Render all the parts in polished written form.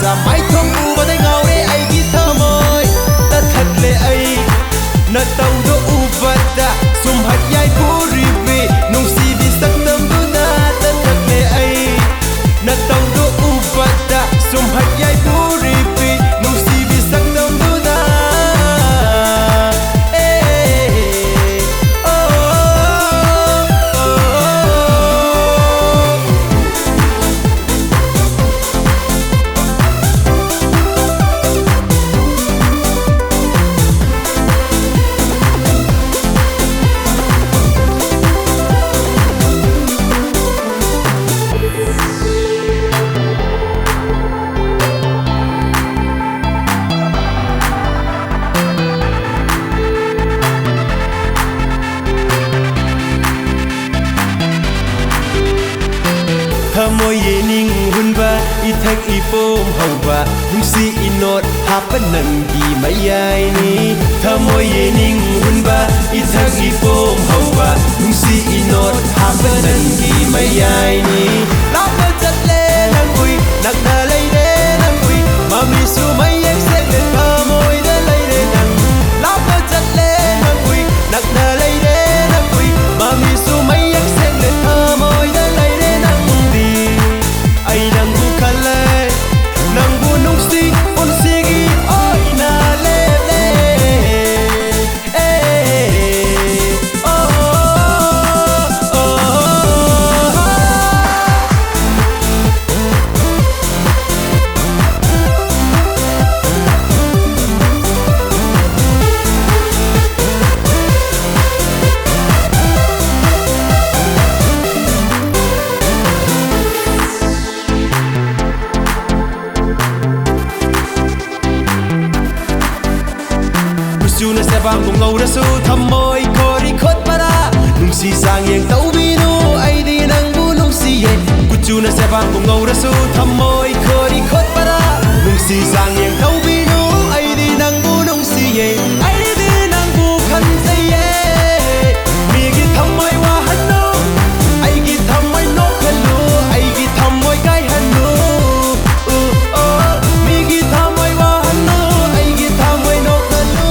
sa mai thong u ba dai ngau re ai gi thamoi ta that le ai na tau do u ba da sum hat yai puri ve nung si vi sak tam du na ta that le ai na tau do u ba da sum hat yai puri ve nung si vi sak tam du na Thamoi ye ning hun ba I thak I pom hau ba nung si inot hapan nang di mayai ni Thamoi ye ning hun ba I thak I pom hau ba nung si inot hapan nang di mayai ni la pa chat le nang ui nak na lai de nang ui ma mi su mai ek se le thamoi de lai de nang la pa chat le nang ui nak na lai de nang ui ma mi su mai ek se le thamoi de lai de nang ai nang bu khalai nang bu nung si on sigi oi na le le oh oh Suna se bang bong ngau rasu thamoi khori khot para nung si sang yeng tau bi nu ai di nang bu nung si ye kuchuna se bang bong ngau rasu thamoi khori khot para nung si sang yeng tau bi nu ai di nang bu nung si ye ai di nang bu khan se ye mi gi thamoi wa han nu ai gi thamoi no khan nu ai gi thamoi kai han nu mi gi thamoi wa han nu ai gi thamoi no khan nu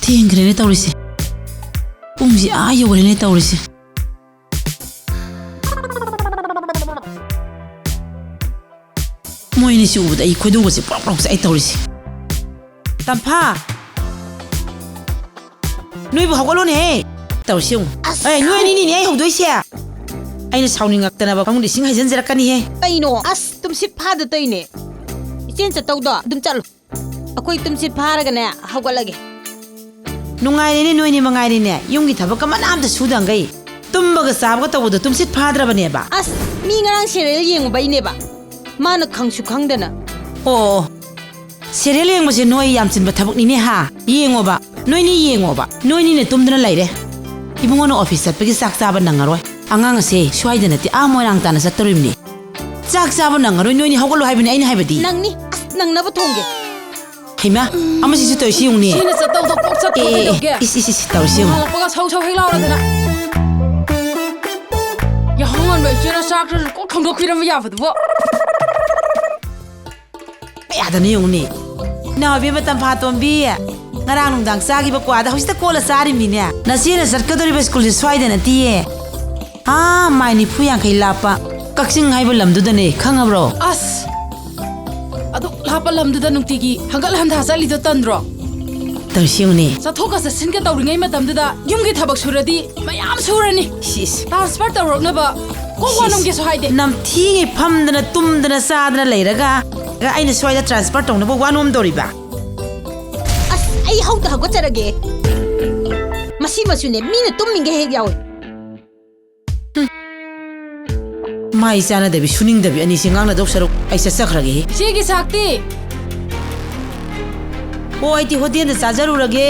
ꯊꯦꯡꯈ꯭ꯔꯦꯅꯦ ꯇꯧꯔꯤꯁꯦ ꯄꯨꯡꯁꯤ ꯌꯧꯔꯦꯅꯦ ꯇꯧꯔꯤꯁꯦ ꯃꯣꯏꯅꯤꯁꯤ ꯎꯕꯗ ꯑꯩ ꯈꯣꯏꯗꯧꯒꯁꯦ ꯄ꯭ꯔꯣꯛ ꯄ꯭ꯔꯣꯛ ꯆꯥꯛꯑꯦ ꯇꯧꯔꯤꯁꯦ ꯇꯝꯐꯥ ꯅꯣꯏꯕꯨ ꯍꯧꯒꯠꯂꯣꯅꯦꯍꯦ ꯇꯧꯔꯤꯁꯦ ꯌꯦꯡꯉꯨ ꯅꯣꯏ ꯑꯅꯤꯅꯤꯅꯦ ꯑꯩ ꯍꯧꯗꯣꯏꯁꯦ ꯑꯩꯅ ꯁꯥꯎꯅꯤꯡꯉꯛꯇꯅꯕ ꯐꯃꯨꯡꯗ ꯏꯁꯤꯡ ꯍꯩꯖꯤꯟꯖꯔꯛꯀꯅꯤꯍꯦ ꯀꯩꯅꯣ ꯑꯁ ꯇꯨꯝꯁꯤꯠ ꯐꯥꯗꯇꯩꯅꯦ ꯏꯆꯦꯟ ꯆꯠꯇꯧꯗꯣ ꯑꯗꯨꯝ ꯆꯠꯂꯨ ꯑꯩꯈꯣꯏ ꯇꯨꯝꯁꯤꯠ ꯐꯥꯔꯒꯅꯦ ꯍꯧꯒꯠꯂꯒꯦ ꯅꯨꯡꯉꯥꯏꯔꯦꯅꯦ ꯅꯣꯏꯅꯤ ꯃꯉꯥꯏꯔꯦꯅꯦ ꯌꯨꯝꯒꯤ ꯊꯕꯛ ꯑꯃꯅꯥꯝꯇ ꯁꯨꯗꯪꯒꯩ ꯇꯨꯝꯕꯒ ꯆꯥꯕꯒ ꯇꯧꯕꯗꯣ ꯇꯨꯝꯁꯤꯠ ꯐꯥꯗ꯭ꯔꯕꯅꯦꯕ ꯑꯁ ꯃꯤ ꯉꯔꯥꯡ ꯁꯦꯔꯤꯌꯦꯜ ꯌꯦꯡꯉꯨꯕꯩꯅꯦꯕ ꯃꯥꯅ ꯈꯪꯁꯨ ꯈꯪꯗꯅ ꯑꯣ ꯁꯦꯔꯤꯌꯦꯜ ꯌꯦꯡꯕꯁꯦ ꯅꯣꯏ ꯌꯥꯝ ꯆꯤꯟꯕ ꯊꯕꯛꯅꯤꯅꯦ ꯍꯥ ꯌꯦꯡꯉꯣꯕ ꯅꯣꯏꯅꯤ ꯌꯦꯡꯉꯣꯕ ꯅꯣꯏꯅꯤꯅꯦ ꯇꯨꯝꯗꯅ ꯂꯩꯔꯦ 이봉원은 오피스 ꯆꯠꯄꯒꯤ ꯆꯥꯛ ꯆꯥꯕ ꯅꯪꯉꯔꯣꯏ ꯑꯉꯥꯡ ꯑꯁꯦ ꯁ꯭ꯋꯥꯏꯗ ꯅꯠꯇꯦ ꯃꯣꯏꯔꯥꯡ ꯇꯥꯅ ꯆꯠꯇꯧꯔꯤꯕꯅꯤ ꯆꯥꯛ ꯆꯥꯕ ꯅꯪꯉꯔꯣꯏ ꯅꯣꯏꯅꯤ ꯍꯧꯒꯠꯂꯣ ꯍꯥꯏꯕꯅꯤ ꯑꯩꯅ ꯍꯥꯏꯕꯗꯤ ꯅꯪꯅꯤ ꯑꯁ ꯅꯪꯅꯕ ꯊꯣꯡꯒꯦ ꯍꯩꯃꯥ ꯑꯃꯁꯤꯁꯨ ꯇꯧꯔꯤꯁꯤ ꯌꯦꯡꯉꯨꯅꯦ ꯁꯤꯅ ꯆꯠꯇꯧꯗꯣ ꯀꯣꯛ ꯆꯠꯊꯣꯛꯀꯦ 이씨 ꯇꯧꯔꯤꯁꯤ ꯌꯦꯡꯉꯨ ꯍꯜꯂꯛꯄꯒ ꯁꯧ ꯁꯧ ꯍꯦꯛ ꯂꯥꯎꯔꯗꯅ ꯌꯥꯍꯧꯉꯟꯕ ꯏꯆꯦꯅ ꯆꯥꯛꯇꯨꯁꯨ ꯀꯣꯛ ꯊꯣꯡꯗꯣꯛꯄꯤꯔꯝꯕ ꯌꯥꯕꯗꯨꯕꯣ ꯀꯌꯥꯗꯅ ꯌꯦꯡꯉꯨꯅꯦ ꯅꯥꯎꯕꯤ ꯃꯇꯝ ꯐꯥꯇꯣꯝꯕꯤ ngarang nungdang sagi ba kwada hosita kola sari mine nasina sarkadori school ji swaida natiye mai ni phuyang khai lapa kaksing haiba lamdu dane khangabro as adu lapa lamdu da nungtigi hangal handa sali do tandro tarsiungni sathoka sa singa tawringai matamdu da yumgi thabak suradi mayam surani sis transfer tawrokna ba ko wanum ge so haide nam thi phamdana tumdana sadana leiraga ga aina swaida transfer tawna ba wanum doriba ai hauta hagotjarage masi masune mina tumminge hek yawe mai sana debi suning debi ani singangna dok saruk ai sa sakhrage sigi sakti o ai ti hotel da sajarurage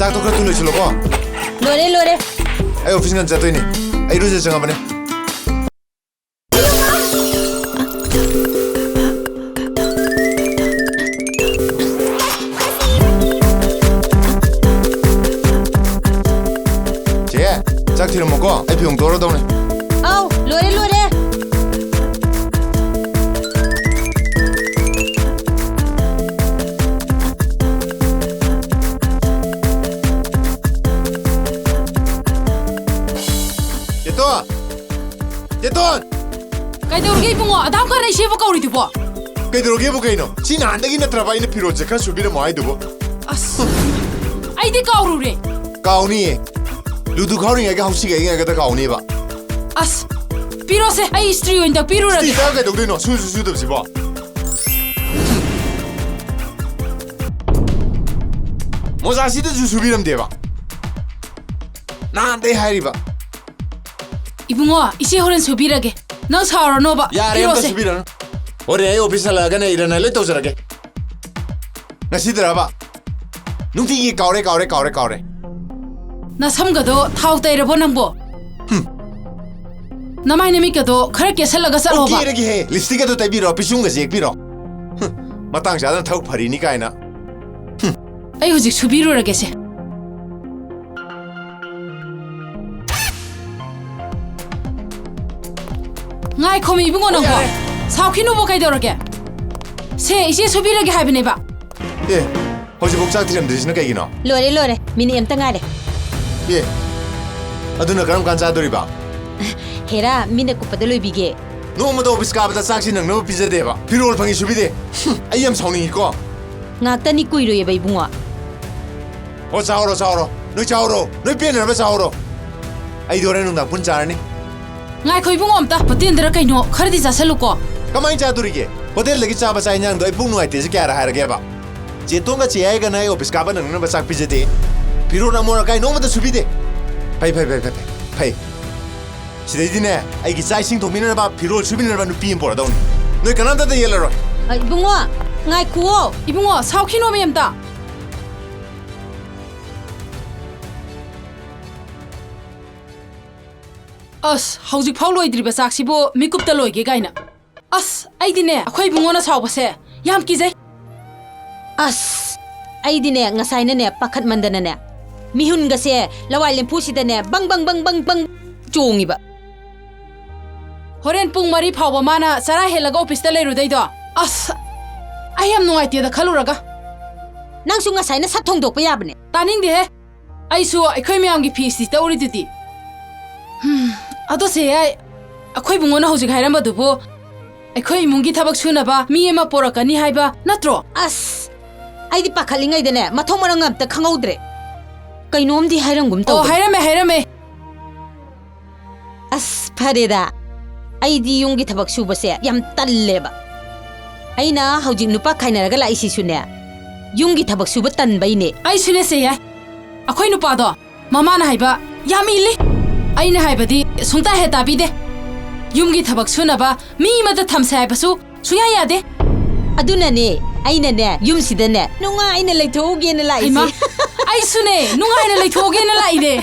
ꯆꯥꯛꯇꯣ ꯈꯔ ꯊꯨꯅ ꯂꯣꯏꯁꯤꯜꯂꯣꯀꯣ ꯂꯣꯏꯔꯦ ꯂꯣꯏꯔꯦ ꯑꯩ office ꯉꯟꯅ ꯆꯠꯇꯣꯏꯅꯤ ꯑꯩ ꯏꯔꯨꯖ ꯆꯪꯉꯕꯅꯦ ꯆꯦ ꯆꯥꯛ ꯊꯤꯔꯝꯃꯣꯀꯣ ꯑꯩ ꯐꯤ ꯍꯣꯡꯗꯣꯛꯑꯗꯧꯅꯦ ꯑꯥꯎ ꯂꯣꯏꯔꯦ ꯂꯣꯏꯔꯦ ꯆꯦꯇꯣꯟ ꯆꯦꯇꯣꯟ ꯀꯩꯗꯧꯔꯒꯦ ꯏꯕꯨꯡꯉꯣ ꯑꯗꯥꯝ ꯈꯔ ꯏꯁꯦꯕ ꯀꯧꯔꯤꯗꯨꯕꯣ ꯀꯩꯗꯧꯔꯒꯦꯕꯨ ꯀꯩꯅꯣ ꯁꯤ ꯅꯍꯥꯟꯗꯒꯤ ꯅꯠꯇ꯭ꯔꯕ ꯑꯩꯅ ꯐꯤꯔꯣꯜꯁꯦ ꯈꯔ ꯁꯨꯕꯤꯔꯝꯃꯣ ꯍꯥꯏꯗꯨꯕꯨ ꯑꯁ ꯑꯩꯗꯤ ꯀꯥꯎꯔꯨꯔꯦ ꯀꯥꯎꯅꯤꯌꯦ ꯂꯨꯗꯨ ꯈꯥꯎꯔꯤꯉꯩꯒ ꯍꯧꯁꯤꯒ ꯑꯩꯉꯩꯒꯗ ꯀꯥꯎꯅꯤꯕ ꯑꯁ ꯄꯤꯔꯣꯁꯦ ꯑꯩ ꯏꯁꯇ꯭ꯔꯤ ꯑꯣꯏꯅ ꯇꯛꯄꯤꯔꯨꯔꯒꯦ ꯁꯤꯗ ꯀꯩꯗꯧꯗꯣꯏꯅꯣ ꯁꯨꯁꯨ ꯁꯨꯗꯕꯁꯤꯕꯣ ꯃꯣꯖꯥꯁꯤꯗꯁꯨ ꯁꯨꯕꯤꯔꯝꯗꯦꯕ ꯅꯍꯥꯟꯗꯩ ꯍꯥꯏꯔꯤꯕ 이붕어 이제 호렌 수비라게 너 사오라노바 야래 아무도 수비라는 호래 오피스 할라가네 일어나 레토 저라게 나시더라봐 눈티기 까오래 나 삼가도 타우타이를 보낭보 나마이네 미껴도 그렇게 살라가 살로바 오케이라게 해 립스틱도 따비러 피슝가지 액비러 마땅 자는 타우 파리니까 이나 아이 후직 수비로라게세 ngai khomi ibungo nang ko saukino bo kai dorage se ise subirage haibne ba 예 호지 복장 드리는 까이기노 ꯂꯣꯏꯔꯦ ꯂꯣꯏꯔꯦ ꯃꯤꯅꯤꯠ ꯑꯝꯇ ꯉꯥꯏꯔꯦ 예 ꯑꯗꯨꯅ ꯀꯔꯝ ꯀꯥꯟ ꯆꯥꯗꯣꯔꯤꯕ ꯍꯦꯔꯥ ꯃꯤꯅ ꯀꯨꯞꯄꯗ ꯂꯣꯏꯕꯤꯒꯦ ꯅꯣꯡꯃꯗ ꯑꯣꯐꯤꯁ ꯀꯥꯕꯗ ꯆꯥꯛꯁꯤ ꯅꯪꯅꯕ ꯄꯤꯖꯗꯦꯕ ꯐꯤꯔꯣꯜ ꯐꯪꯉꯤ ꯁꯨꯕꯤꯗꯦ ꯑꯩ ꯌꯥꯝ ꯁꯥꯎꯅꯤꯡꯉꯤꯀꯣ ꯉꯥꯛꯇꯅꯤ ꯀꯨꯏꯔꯣꯏꯌꯦꯕ ꯏꯕꯨꯡꯉꯣ 어 చావరో 너희 빼내면 చావరో ꯑꯩ ꯍꯣꯔꯦꯟ ꯅꯨꯡꯗꯥꯡ ꯄꯨꯟ ꯆꯥꯔꯅꯤ ngai khoi ibungo amta patendra kaino khardi jasaluko कमाई चादुरीगे होटल लगी चाबा चाइनांग दो पुंग नुआइते से क्या रहा है जेतोंगा चेयाइगा ना ऑफिस काबा नंगना बसाक पिजते फिरो ना मोरा काई नोमदा सुबिदे फाइ सिदैदिने आइगी चाइसिंग थोमिनबा फिरो सुबिनबा नुपी इम पोरदाउन नोइ Kannada the येलरो 이붕어 ꯉꯥꯏꯈꯨꯑꯣ ibungo saukino me amta as hauzik phau loidriba saksibo mikupta loige gaina as aidine akhoi bungona saubase yam kizai ꯑꯁ ꯑꯩꯗꯤꯅꯦ ꯉꯁꯥꯏꯅꯅꯦ ꯄꯥꯈꯠ ꯃꯟꯗꯅꯅꯦ ꯃꯤꯍꯨꯟꯒꯁꯦ ꯂꯋꯥꯏ ꯂꯦꯝꯐꯨꯁꯤꯗꯅꯦ ꯕꯪ ꯕꯪ ꯕꯪ ꯕꯪ ꯕꯪ ꯆꯣꯡꯉꯤꯕ horen pung mari phauba mana chara helaga office ta leirudaido as I am nuaite da khaluraga ꯅꯪꯁꯨ ꯉꯁꯥꯏꯅ ꯁꯠ ꯊꯣꯡꯗꯣꯛꯄ ꯌꯥꯕꯅꯦ taning de he aisu aikhoi myam gi fees ta uriditi ado se ai akhoi bungona hojik hairamba dubu aikhoi imungi thabak sunaba mi ema porakani haiba natro ꯑꯁ ꯑꯩꯗꯤ ꯄꯥꯈꯠꯂꯤꯉꯩꯗꯅꯦ ꯃꯊꯣꯡ ꯃꯔꯝ ꯑꯝꯇ ꯈꯪꯍꯧꯗ꯭ꯔꯦ ꯀꯩꯅꯣꯝꯗꯤ ꯍꯥꯏꯔꯝꯒꯨꯝ oh ꯇꯧꯕ hairame ꯑꯁ ꯐꯔꯦꯗ ꯑꯩꯗꯤ ꯌꯨꯝꯒꯤ ꯊꯕꯛ ꯁꯨꯕꯁꯦ ꯌꯥꯝ ꯇꯜꯂꯦꯕ ꯑꯩꯅ ꯍꯧꯖꯤꯛ ꯅꯨꯄꯥ ꯈꯥꯏꯅꯔꯒ ꯂꯥꯛꯏꯁꯤꯁꯨꯅꯦ ꯌꯨꯝꯒꯤ ꯊꯕꯛ ꯁꯨꯕ ꯇꯟꯕꯩꯅꯦ ai sune se yai akhoi nupa do mama na haiba yam ili aina haibadi sungta he tabide yumgi thabak sunaba mi mata thamse haibasu suya yade ꯑꯗꯨꯅꯅꯦ ꯑꯩꯅꯅꯦ ꯌꯨꯝꯁꯤꯗꯅꯦ ꯅꯨꯡꯉꯥꯏꯅ ꯂꯩꯊꯣꯛꯎꯒꯦꯅ ima ꯂꯥꯛꯏꯁꯦ ai sune nungai na leithoge na laide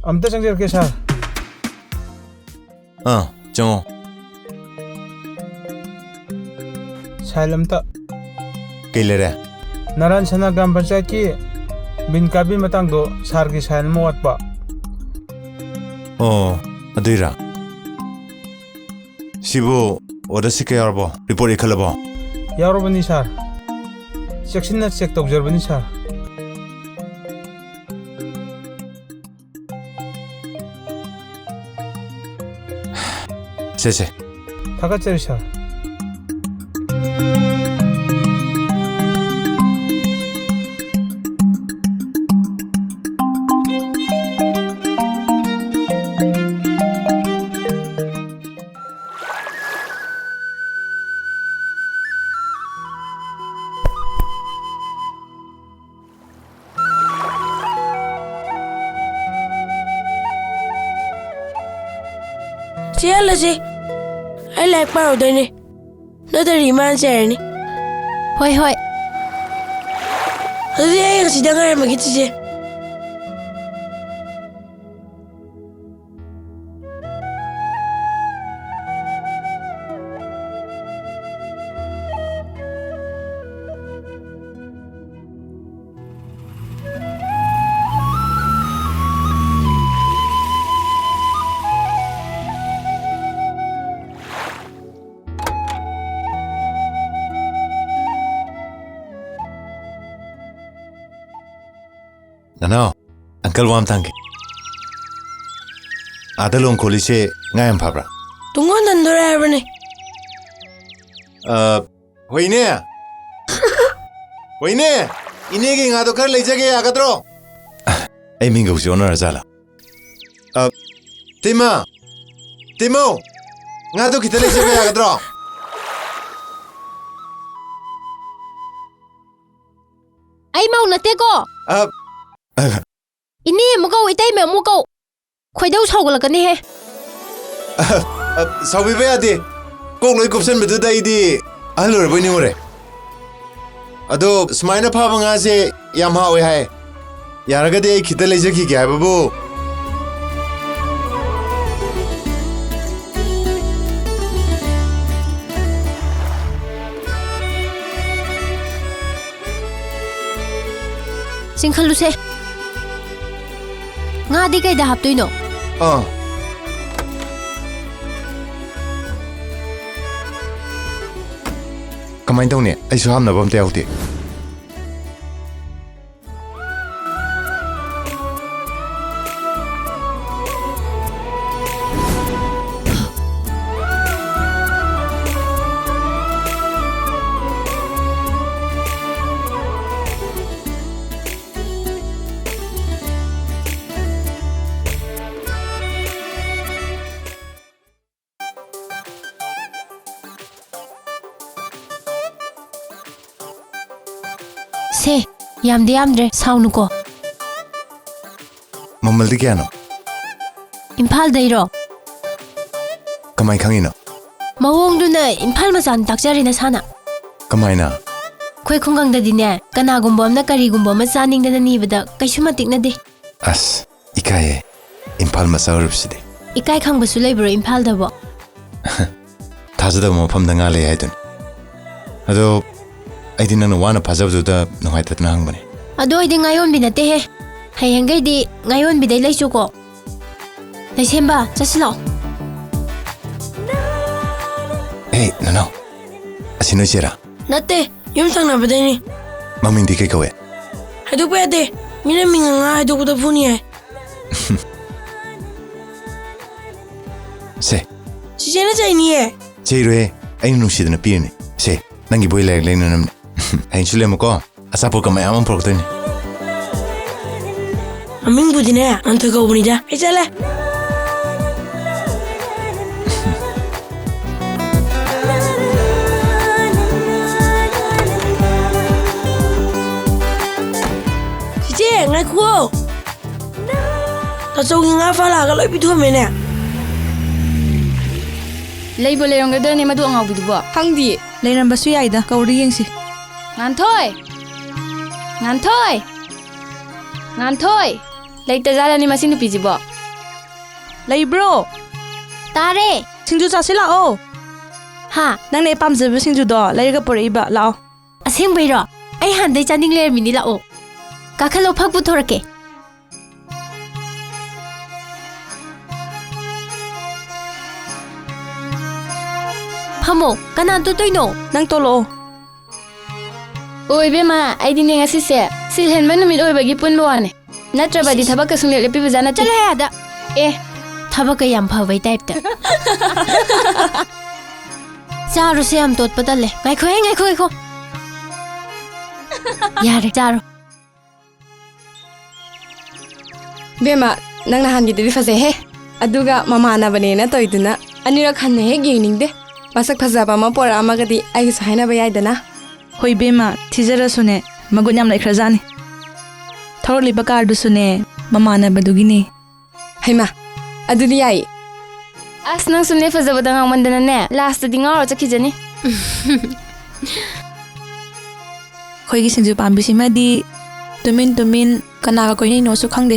अमता चंगजर के साथ 정호 साइलमता ꯀꯩꯂꯩꯔꯦ नारायण सना ग्राम पंचायत की बिन काबी मतंग दो सार की sign मोटपा ꯑꯣ ꯑꯗꯨꯏꯔꯥ ꯁꯤꯕꯨ ꯑꯣꯗꯔ ꯁꯤꯛꯀ ꯌꯥꯎꯔꯕꯣ ꯔꯤꯄꯣꯔꯠ ꯏꯈꯠꯂꯕꯣ यारोबनी सार चेक्सिन चेक तौजरबनी सार ꯁꯦ थागतचरी सार Siya lasi. ꯑꯩ ꯂꯥꯏꯔꯤꯛ ꯄꯥꯔꯨꯗꯣꯏꯅꯦ ꯅꯠꯇ꯭ꯔꯗꯤ ꯏꯃꯥꯅ ꯆꯩꯔꯅꯤ ꯍꯣꯏ ꯍꯣꯏ ꯑꯗꯨꯗꯤ ꯑꯩ ꯉꯁꯤꯗ ꯉꯥꯏꯔꯝꯃꯒꯦ ꯆꯤꯆꯦ Nano, Uncle Wam Tanki. Adalong Kolise, Ngayam Pabra. Tungon nandora harabane. Hoine! Hoine! Inegi Adokar Lejage Agadro. I mean, goes Jonah Azala. Tima! Timo! Nado Kitale Agadro. Ay mau na te ko. Ini muko itai me muko. Khoi dau sau la kan he. Sabi ba ade. Kong loi kopsan bedu dai di. Alor bani ore. Ado smaina pha banga se yam ha oi hai. Yaraga de khita lejaki kya babu. Sing khalu se. Nga di kai da hap tuino. Kamai tau ne? Ai su ham na bam te auti. Se, yamdre, saunu ko. Mamal di kya no? Imphal dairo. Kamai khangi no? Mawong du na imphal masan takjari na sana. Kamai na? Khoi khungang da dine, kana gumbom na kari gumbom ma saning da ni bada kaishu matik na de. As, ikaye. Imphal masawrup side. Ikai khang basu lai bro imphal da bo. Thajada mo pham da nga le haidun. Ado I didn't know one of Pazabda, no, I didn't know. Ado I think I own Binate. Hey, and gay di, I own Bide Lachoko. December, just slow. Hey, no. Asinojera. Nate, yung sang na badani. Maming di kay kawe. Hado pwede. Minaming nga hado ko da po niya. Se. Si Jenna sa iniye. Jero eh, ay nunusid na pirni. Se, nangi boy lag na naman. Ayun sila mo ko. Asapo ka may amang prokto niya. Aming buti na ya. Ang tagaw mo nida. Ay sala. Sige, ngay ko. Tatawagin nga pala. Kaloy pito kami na. Leibo lerong gada ni madu ang abudu ba? Hangdi, ꯂꯩꯔꯝꯕꯁꯨ ꯌꯥꯏꯗ ꯀꯧꯔꯤ ꯌꯦꯡꯁꯤ. Nganthoi. Leita jala ni masing nupi jibo. ꯂꯩꯕ꯭ꯔꯣ? Tare. ꯁꯤꯡꯖꯨ ꯆꯥꯁꯤ ꯂꯥꯛꯑꯣ. Ha, ꯅꯪꯅ ꯄꯥꯝꯖꯕ ꯁꯤꯡꯖꯨꯗꯣ ꯂꯩꯔꯒ ꯄꯨꯔꯛꯏꯕ ꯂꯥꯛꯑꯣ. asing bayro. Ay handay chaning ler mini lao. Kakalo phak bu thorake. Phamo, kanan tu toino. ꯅꯪ ꯇꯣꯂꯛꯑꯣ. Oi bema, ai di nenga sise. Silhen manu mit oi bagi pun luane. Natra badi thabak ka sungle lepi bajana Chale ada. Thabak yam phawai type ta. Charu se am tot patale. Ngai kho. Yare charu. Bema, ꯅꯪ ꯅꯍꯥꯟꯒꯤꯗꯨꯗꯤ ꯐꯖꯩꯍꯦ. ꯑꯗꯨꯒ ꯃꯃꯥꯟꯅꯕꯅꯦꯅ ꯇꯧꯏꯗꯨꯅ ꯑꯅꯤꯔꯛ ꯍꯟꯅ ꯍꯦꯛ ꯌꯦꯡꯅꯤꯡꯗꯦ. ꯃꯁꯛ ꯐꯖꯕ ꯑꯃ ꯄꯣꯔꯛꯑꯃꯒꯗꯤ ꯑꯩꯒꯤꯁꯨ ꯍꯥꯏꯅꯕ ꯌꯥꯏꯗꯅ. ꯍꯣꯏ ꯕꯦꯝꯃ, ꯊꯤꯖꯔꯁꯨꯅꯦ ꯃꯒꯨꯟ ꯌꯥꯝ ꯂꯩꯈ꯭ꯔꯖꯥꯠꯅꯤ. ꯊꯧꯔꯛꯂꯤꯕ ꯀꯥꯔꯗꯨꯁꯨꯅꯦ ꯃꯃꯥꯟꯅꯕꯗꯨꯒꯤꯅꯦ. ꯍꯩꯃꯥ, ꯑꯗꯨꯗꯤ ꯌꯥꯏ. ꯑꯁ ꯅꯪꯁꯨꯅꯦ ꯐꯖꯕꯗ ꯉꯥꯎꯃꯟꯗꯅꯅꯦ ꯂꯥꯁꯇꯗꯤ ꯉꯥꯎꯔ ꯆꯠꯈꯤꯖꯅꯤ ꯑꯩꯈꯣꯏꯒꯤ ꯁꯤꯡꯖꯨ ꯄꯥꯝꯕꯤꯁꯤꯃꯗꯤ ꯇꯨꯃꯤꯟ ꯇꯨꯃꯤꯟ ꯀꯅꯥꯒ ꯀꯣꯏꯅꯩꯅꯣꯁꯨ ꯈꯪꯗꯦ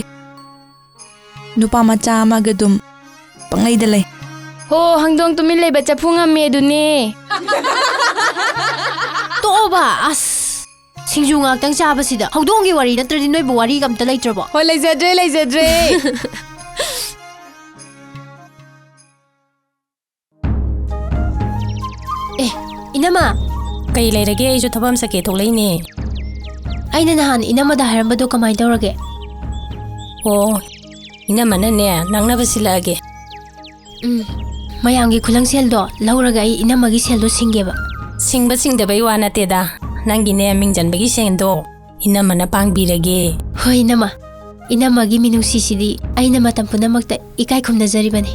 ꯅꯨꯄꯥ ꯃꯆꯥ ꯑꯃꯒ ꯑꯗꯨꯝ ꯄꯪꯂꯩꯗ ꯂꯩ ꯍꯣ ꯍꯪꯗꯣꯡ ꯇꯨꯃꯤꯟ ꯂꯩꯕ ꯆꯐꯨ ꯉꯝꯃꯦ ꯑꯗꯨꯅꯦ ꯇꯣꯛꯑꯣꯕ ꯑꯁ ꯁꯤꯡꯖꯨ ꯉꯥꯛꯇꯪ ꯆꯥꯕꯁꯤꯗ ꯍꯧꯗꯣꯡꯒꯤ ꯋꯥꯔꯤ ꯅꯠꯇ꯭ꯔꯗꯤ ꯅꯣꯏꯕꯨ ꯋꯥꯔꯤꯒ ꯑꯝꯇ ꯂꯩꯇ꯭ꯔꯕꯣ ꯍꯣꯏ ꯂꯩꯖꯗ꯭ꯔꯦ ꯏꯅꯝꯃ ꯀꯩ ꯂꯩꯔꯒꯦ ꯑꯩꯁꯨ ꯊꯕꯛ ꯑꯃ ꯆꯠꯀꯦ ꯊꯣꯛꯂꯛꯏꯅꯦ ꯑꯩꯅ ꯅꯍꯥꯟ ꯏꯅꯝꯃꯗ ꯍꯥꯏꯔꯝꯕꯗꯣ ꯀꯃꯥꯏꯅ ꯇꯧꯔꯒꯦ ꯑꯣ ꯏꯅꯝꯃꯅꯅꯦ ꯅꯪꯅꯕ ꯁꯤꯜꯂꯛꯑꯒꯦ ꯃꯌꯥꯝꯒꯤ ꯈꯨꯂꯪ ꯁꯦꯜꯗꯣ ꯂꯧꯔꯒ ꯑꯩ ꯏꯅꯝꯃꯒꯤ ꯁꯦꯜꯗꯣ ꯁꯤꯡꯒꯦꯕ ꯁꯤꯡꯕ ꯁꯤꯡꯗꯕꯩ ꯋꯥ ꯅꯠꯇꯦꯗ ꯅꯪꯒꯤꯅꯦ ꯃꯤꯡ ꯆꯟꯕꯒꯤ ꯁꯦꯟꯗꯣ ꯏꯅꯝꯃꯅ ꯄꯥꯡꯕꯤꯔꯒꯦ ꯍꯣꯏ ꯏꯅꯝꯃ ꯏꯅꯝꯃꯒꯤ ꯃꯤꯅꯨꯡꯁꯤꯁꯤꯗꯤ ꯑꯩꯅ ꯃꯇꯝ ꯄꯨꯝꯅꯃꯛꯇ ꯏꯀꯥꯏ ꯈꯨꯝꯅꯖꯔꯤꯕꯅꯤ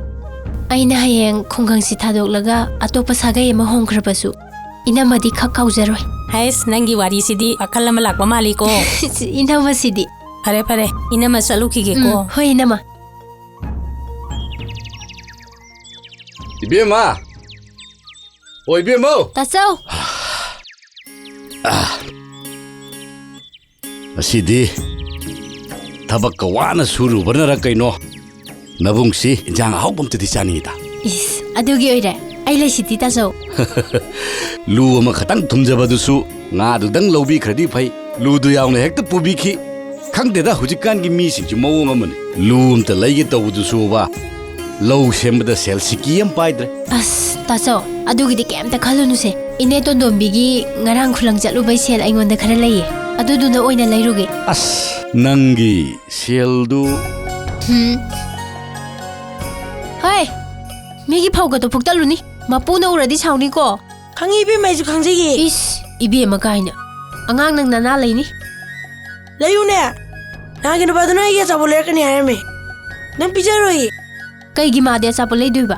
ꯑꯩꯅ ꯍꯌꯦꯡ ꯈꯨꯡꯒꯪꯁꯤ ꯊꯥꯗꯣꯛꯂꯒ ꯑꯇꯣꯞꯄ ꯁꯥꯒꯩ ꯑꯃ ꯍꯣꯡꯈ꯭ꯔꯕꯁꯨ ꯏꯅꯝꯃꯗꯤ ꯈꯛ ꯀꯥꯎꯖꯔꯣꯏ ꯍꯥꯏꯁ ꯅꯪꯒꯤ ꯋꯥꯔꯤꯁꯤꯗꯤ ꯋꯥꯈꯜ ꯑꯃ ꯂꯥꯛꯄ ꯃꯥꯜꯂꯤꯀꯣ ꯏꯅꯝꯃꯁꯤꯗꯤ ꯐꯔꯦ ꯐꯔꯦ ꯏꯅꯝꯃ ꯆꯠꯂꯨꯈꯤꯒꯦꯀꯣ ꯍꯣꯏ ꯏꯅꯝꯃ 이비엠아! 이비엠아! ꯇꯥꯆꯧ ꯑꯁꯤꯗꯤ ꯊꯕꯛꯀ ꯋꯥꯅ ꯁꯨꯔꯨꯕꯅꯔ ꯀꯩꯅꯣ ꯅꯕꯨꯡꯁꯤ ꯏꯟꯖꯥꯡ ꯑꯍꯥꯎꯕ ꯑꯝꯇꯗꯤ ꯆꯥꯅꯤꯡꯉꯤꯗ ꯏꯁ ꯑꯗꯨꯒꯤ ꯑꯣꯏꯔꯦ ꯑꯩ ꯂꯩꯁꯤꯗꯤ ꯇꯥꯆꯧ ꯂꯨ ꯑꯃꯈꯛꯇꯪ ꯊꯨꯝꯖꯕꯗꯨꯁꯨ ꯉꯥꯗꯨꯗꯪ ꯂꯧꯕꯤꯈ꯭ꯔꯗꯤ ꯐꯩ ꯂꯨꯗꯨ ꯌꯥꯎꯅ ꯍꯦꯛꯇ ꯄꯨꯕꯤꯈꯤ ꯈꯪꯗꯦꯗ ꯍꯧꯖꯤꯛꯀꯥꯟꯒꯤ ꯃꯤꯁꯤꯡꯁꯤ ꯃꯑꯣꯡ ꯑꯃꯅꯤ ꯂꯨ ꯑꯝꯇ ꯂꯩꯒꯦ ꯇꯧꯕꯗꯨꯁꯨꯕ ꯂꯧ ꯁꯦꯝꯕꯗ ꯁꯦꯜ ꯁꯤꯀꯤ ꯑꯃ ꯄꯥꯏꯗ꯭ꯔꯦ ꯑꯁ ꯇꯥꯆꯧ ꯑꯗꯨꯒꯤꯗꯤ ꯀꯩꯝꯇ ꯈꯜꯂꯨꯅꯨꯁꯦ ꯏꯅꯦ ꯇꯣꯟꯗꯣꯝꯕꯤꯒꯤ ꯉꯔꯥꯡ ꯈꯨꯂꯪ ꯆꯠꯂꯨꯕꯩ ꯁꯦꯜ ꯑꯩꯉꯣꯟꯗ ꯈꯔ ꯂꯩꯌꯦ ꯑꯗꯨꯗꯨꯅ ꯑꯣꯏꯅ ꯂꯩꯔꯨꯒꯦ ꯑꯁ ꯅꯪꯒꯤ ꯁꯦꯜꯗꯨ ꯍꯣꯏ ꯃꯤꯒꯤ ꯐꯧꯒꯗꯣ ꯐꯨꯛꯇꯠꯂꯨꯅꯤ ꯃꯄꯨꯅ ꯎꯔꯗꯤ ꯁꯥꯎꯅꯤꯀꯣ ꯈꯪꯉꯤ ꯏꯕꯦꯝꯃ ꯑꯩꯁꯨ ꯈꯪꯖꯩꯌꯦ ꯏꯁ ꯏꯕꯦꯝꯃ ꯀꯥꯏꯅ ꯑꯉꯥꯡ ꯅꯪ ꯅꯅꯥ ꯂꯩꯅꯤ ꯂꯩꯌꯨꯅꯦ ꯅꯍꯥꯟꯒꯤ ꯅꯨꯄꯥꯗꯨꯅ ꯑꯩꯒꯤ ꯑꯆꯥꯄꯣꯠ ꯂꯩꯔꯛꯀꯅꯤ ꯍꯥꯏꯔꯝꯃꯦ ꯅꯪ ꯄꯤꯖꯔꯣꯏꯌꯦ ꯀꯩꯒꯤ ꯃꯥꯗꯤ ꯑꯆꯥꯄꯣꯠ ꯂꯩꯗꯣꯏꯕ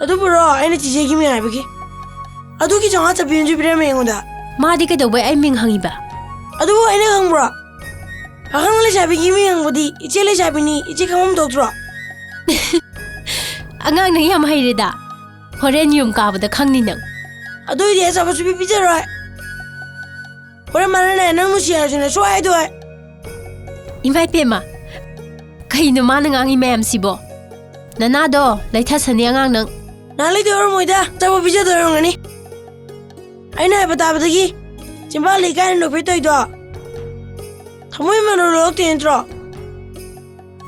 ꯑꯗꯨꯕꯨꯔꯣ ꯑꯩꯅ ꯆꯤꯆꯦꯒꯤ ꯃꯤꯡ ꯍꯥꯏꯕꯒꯤ ꯑꯗꯨꯒꯤ 500 ꯆꯞꯄꯤ ꯑꯃꯁꯨ ꯄꯤꯔꯝꯃꯦ ꯑꯩꯉꯣꯟꯗ ꯃꯥꯗꯤ ꯀꯩꯗꯧꯕꯩ ꯑꯩ ꯃꯤꯡ ꯍꯪꯉꯤꯕ ꯑꯗꯨꯕꯨ ꯑꯩꯅ ꯈꯪꯕ꯭ꯔꯣ ꯑꯈꯪ ꯂꯩꯁꯥꯕꯤꯒꯤ ꯃꯤꯡ ꯍꯪꯕꯗꯤ ꯏꯆꯦ ꯂꯩꯁꯥꯕꯤꯅꯤ ꯏꯆꯦ ꯈꯪꯐꯝ ꯊꯣꯛꯇ꯭ꯔꯣ ꯑꯉꯥꯡ ꯅꯪ ꯌꯥꯝ ꯍꯩꯔꯦꯗ ꯍꯣꯔꯦꯟ ꯌꯨꯝ ꯀꯥꯕꯗ ꯈꯪꯅꯤ ꯅꯪ ꯑꯗꯨꯏꯗꯤ ꯑꯆꯥꯄꯣꯠ ꯁꯨꯄꯤ ꯄꯤꯖꯔꯣꯏ ꯍꯣꯔꯦꯟ ꯃꯥꯅꯅꯦ ꯅꯪ ꯅꯨꯡꯁꯤ ꯍꯥꯏꯔꯁꯨꯅꯦ ꯁꯨꯡꯍꯥꯏ ꯍꯥꯏꯗꯣꯏ ꯏꯃꯥꯏ ꯄꯦꯝꯃ ꯀꯩꯅꯣ ꯃꯥꯅ ꯉꯥꯡꯉꯤ ꯃꯌꯥꯝꯁꯤꯕꯣ ꯅꯅꯥꯗꯣ ꯂꯩꯊꯁꯅꯤ ꯑꯉꯥꯡ ꯅꯪ ꯅꯍꯥꯟ ꯂꯩꯗꯣꯏ ꯑꯣꯏꯔꯝꯃꯣꯏꯗ ꯑꯆꯥꯄꯣꯠ ꯄꯤꯖꯗꯣꯏ ꯑꯣꯏꯔꯝꯒꯅꯤ ꯑꯩꯅ ꯍꯥꯏꯕ ꯇꯥꯕꯗꯒꯤ ꯆꯤꯝꯕꯥꯜ ꯂꯩ ꯀꯥꯏꯅ ꯅꯣꯛꯐꯦꯠ ꯇꯧꯏꯗꯣ ꯊꯃꯣꯏ ꯃꯅꯨꯡ ꯂꯣꯛꯇꯦ ꯅꯠꯇ꯭ꯔꯣ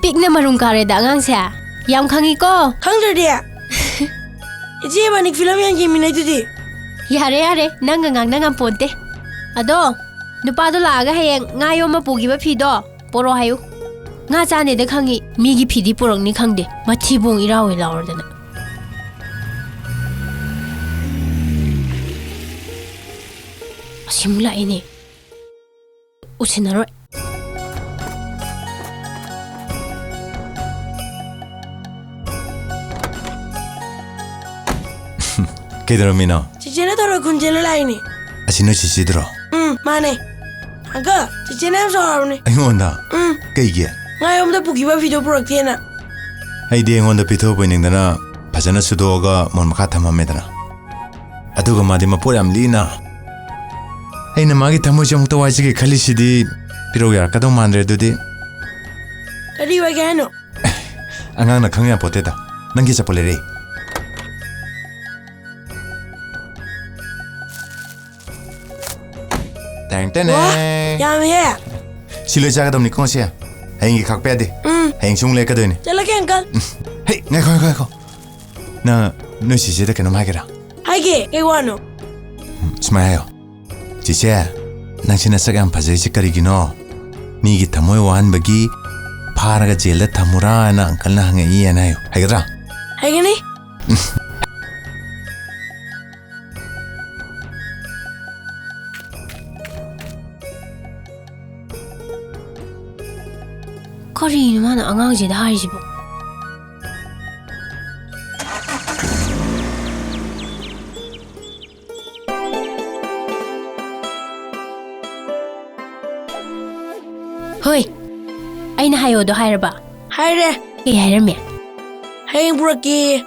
ꯄꯤꯛꯅ ꯃꯔꯨꯝ ꯀꯥꯔꯦꯗ ꯑꯉꯥꯡꯁꯦ ꯌꯥꯝ ꯈꯪꯉꯤꯀꯣ ꯈꯪꯗ꯭ꯔꯗꯤ ꯏꯆꯦ ꯏꯕꯥꯅꯤ ꯐꯤꯂꯝ ꯌꯥꯝ ꯌꯦꯡꯃꯤꯟꯅꯩꯗꯨꯗꯤ ꯌꯥꯔꯦ ꯌꯥꯔꯦ ꯅꯪꯒ ꯉꯥꯡꯅ ꯉꯝꯄꯣꯟꯇꯦ ꯑꯗꯣ ꯅꯨꯄꯥꯗꯣ ꯂꯥꯛꯑꯒ ꯍꯌꯦꯡ ꯉꯥ ꯌꯣꯝꯃ ꯄꯨꯈꯤꯕ ꯐꯤꯗꯣ ꯄꯣꯔꯣ ꯍꯥꯏꯌꯨ ꯉꯥ ꯆꯥꯅꯦꯗ ꯈꯪꯉꯤ ꯃꯤꯒꯤ ꯐꯤꯗꯤ ꯄꯨꯔꯛꯅꯤ ꯈꯪꯗꯦ ꯃꯊꯤꯕꯣꯡ ꯏꯔꯥꯎꯏ ꯂꯥꯎꯔꯗꯅ ꯑꯁꯤꯃꯨꯛ ꯂꯥꯛꯏꯅꯦ ꯎꯁꯤꯟꯅꯔꯣꯏ ꯀꯩꯗꯧꯔꯝꯃꯤꯅꯣ ꯆꯤꯆꯦꯅ ꯇꯧꯔ ꯈꯨꯟꯖꯦꯜꯅ ꯂꯥꯛꯏꯅꯦ ꯑꯁꯤ ꯅꯣꯏ ꯆꯤꯆꯦꯗꯨꯔꯣ ꯃꯥꯅꯦ ꯑꯪꯀꯜ ꯆꯤꯆꯦꯅ ꯌꯥꯝ ꯁꯥꯎꯔꯕꯅꯦ ꯑꯩꯉꯣꯟꯗ ꯀꯩꯒꯤ ꯉꯥ ꯌꯣꯝꯗ ꯄꯨꯈꯤꯕ ꯐꯤꯗꯣ ꯄꯨꯔꯛꯇꯦꯅ ꯑꯩꯗꯤ ꯑꯩꯉꯣꯟꯗ ꯄꯤꯊꯣꯛꯄꯣꯏꯅꯤꯡꯗꯅ ꯐꯖꯅ ꯁꯨꯗꯣꯛꯑꯒ ꯃꯣꯟ ꯃꯈꯥ ꯊꯝꯃꯝꯃꯦꯗꯅ ꯑꯗꯨꯒ ꯃꯥꯗꯤ ꯃꯄꯣꯠ ꯌꯥꯝ ꯂꯤꯅ ꯑꯩꯅ ꯃꯥꯒꯤ ꯊꯃꯣꯏꯁꯦ ꯑꯃꯨꯛꯇ ꯋꯥꯏꯖꯒꯦ ꯈꯜꯂꯤꯁꯤꯗꯤ ꯄꯤꯔꯧ ꯌꯥꯔꯛꯀꯗꯧ ꯃꯥꯟꯗ꯭ꯔꯦ ꯑꯗꯨꯗꯤ ꯀꯔꯤ ꯑꯣꯏꯒꯦ ꯍꯥꯏꯅꯣ ꯑꯉꯥꯡꯅ ꯈꯪ ꯌꯥꯄꯣꯠꯇꯦꯗ ꯅꯪꯒꯤ ꯑꯆꯥꯄꯣꯠ ꯂꯩꯔꯛꯏ ꯇꯦꯡꯇꯦꯅꯦ ꯌꯥꯝꯃꯦꯍꯦ ꯁꯤ ꯂꯣꯏ ꯆꯥꯒꯗꯕꯅꯤ ꯀꯣ ꯉꯁꯤ ꯍꯌꯦꯡꯒꯤ ꯈꯥꯛꯄ ꯌꯥꯗꯦ ꯍꯌꯦꯡꯁꯨ ꯑꯃꯨꯛ ꯂꯦꯛꯀꯗꯣꯏꯅꯤ ꯆꯠꯂꯒꯦ ꯑꯪꯀꯜ ꯍꯦ ꯉꯥꯏꯈꯣ ꯅꯪ ꯅꯣꯏ ꯆꯤꯆꯦꯗ ꯀꯩꯅꯣꯝ ꯍꯥꯏꯒꯦꯔꯥ ꯍꯥꯏꯒꯦ ꯀꯩ ꯋꯥꯅꯣ ꯁꯨꯃꯥꯏ ꯍꯥꯏꯌꯣ ꯆꯤꯆꯦ ꯅꯪꯁꯤ ꯅꯁꯛ ꯌꯥꯝ ꯐꯖꯩꯁꯤ ꯀꯔꯤꯒꯤꯅꯣ ꯃꯤꯒꯤ ꯊꯃꯣꯏ ꯋꯥꯍꯟꯕꯒꯤ ꯐꯥꯔꯒ ꯖꯦꯜꯗ ꯊꯝꯃꯨꯔꯥꯅ ꯑꯪꯀꯜꯅ ꯍꯪꯉꯛꯏꯅ ꯍꯥꯏꯌꯣ ꯍꯥꯏꯒꯗ꯭ꯔꯥ ꯍꯥꯏꯒꯅꯤ ꯀꯔꯤꯅꯣ ꯃꯥꯅ ꯑꯉꯥꯡꯁꯤꯗ ꯍꯥꯏꯔꯤꯁꯤꯕꯣ ꯍꯣꯏ ꯑꯩꯅ ꯍꯥꯏꯌꯣꯗꯣ ꯍꯥꯏꯔꯕ ꯍꯥꯏꯔꯦ ꯀꯩ ꯍꯥꯏꯔꯝꯃꯦ ꯍꯌꯦꯡ ꯄꯨꯔꯛꯀꯦ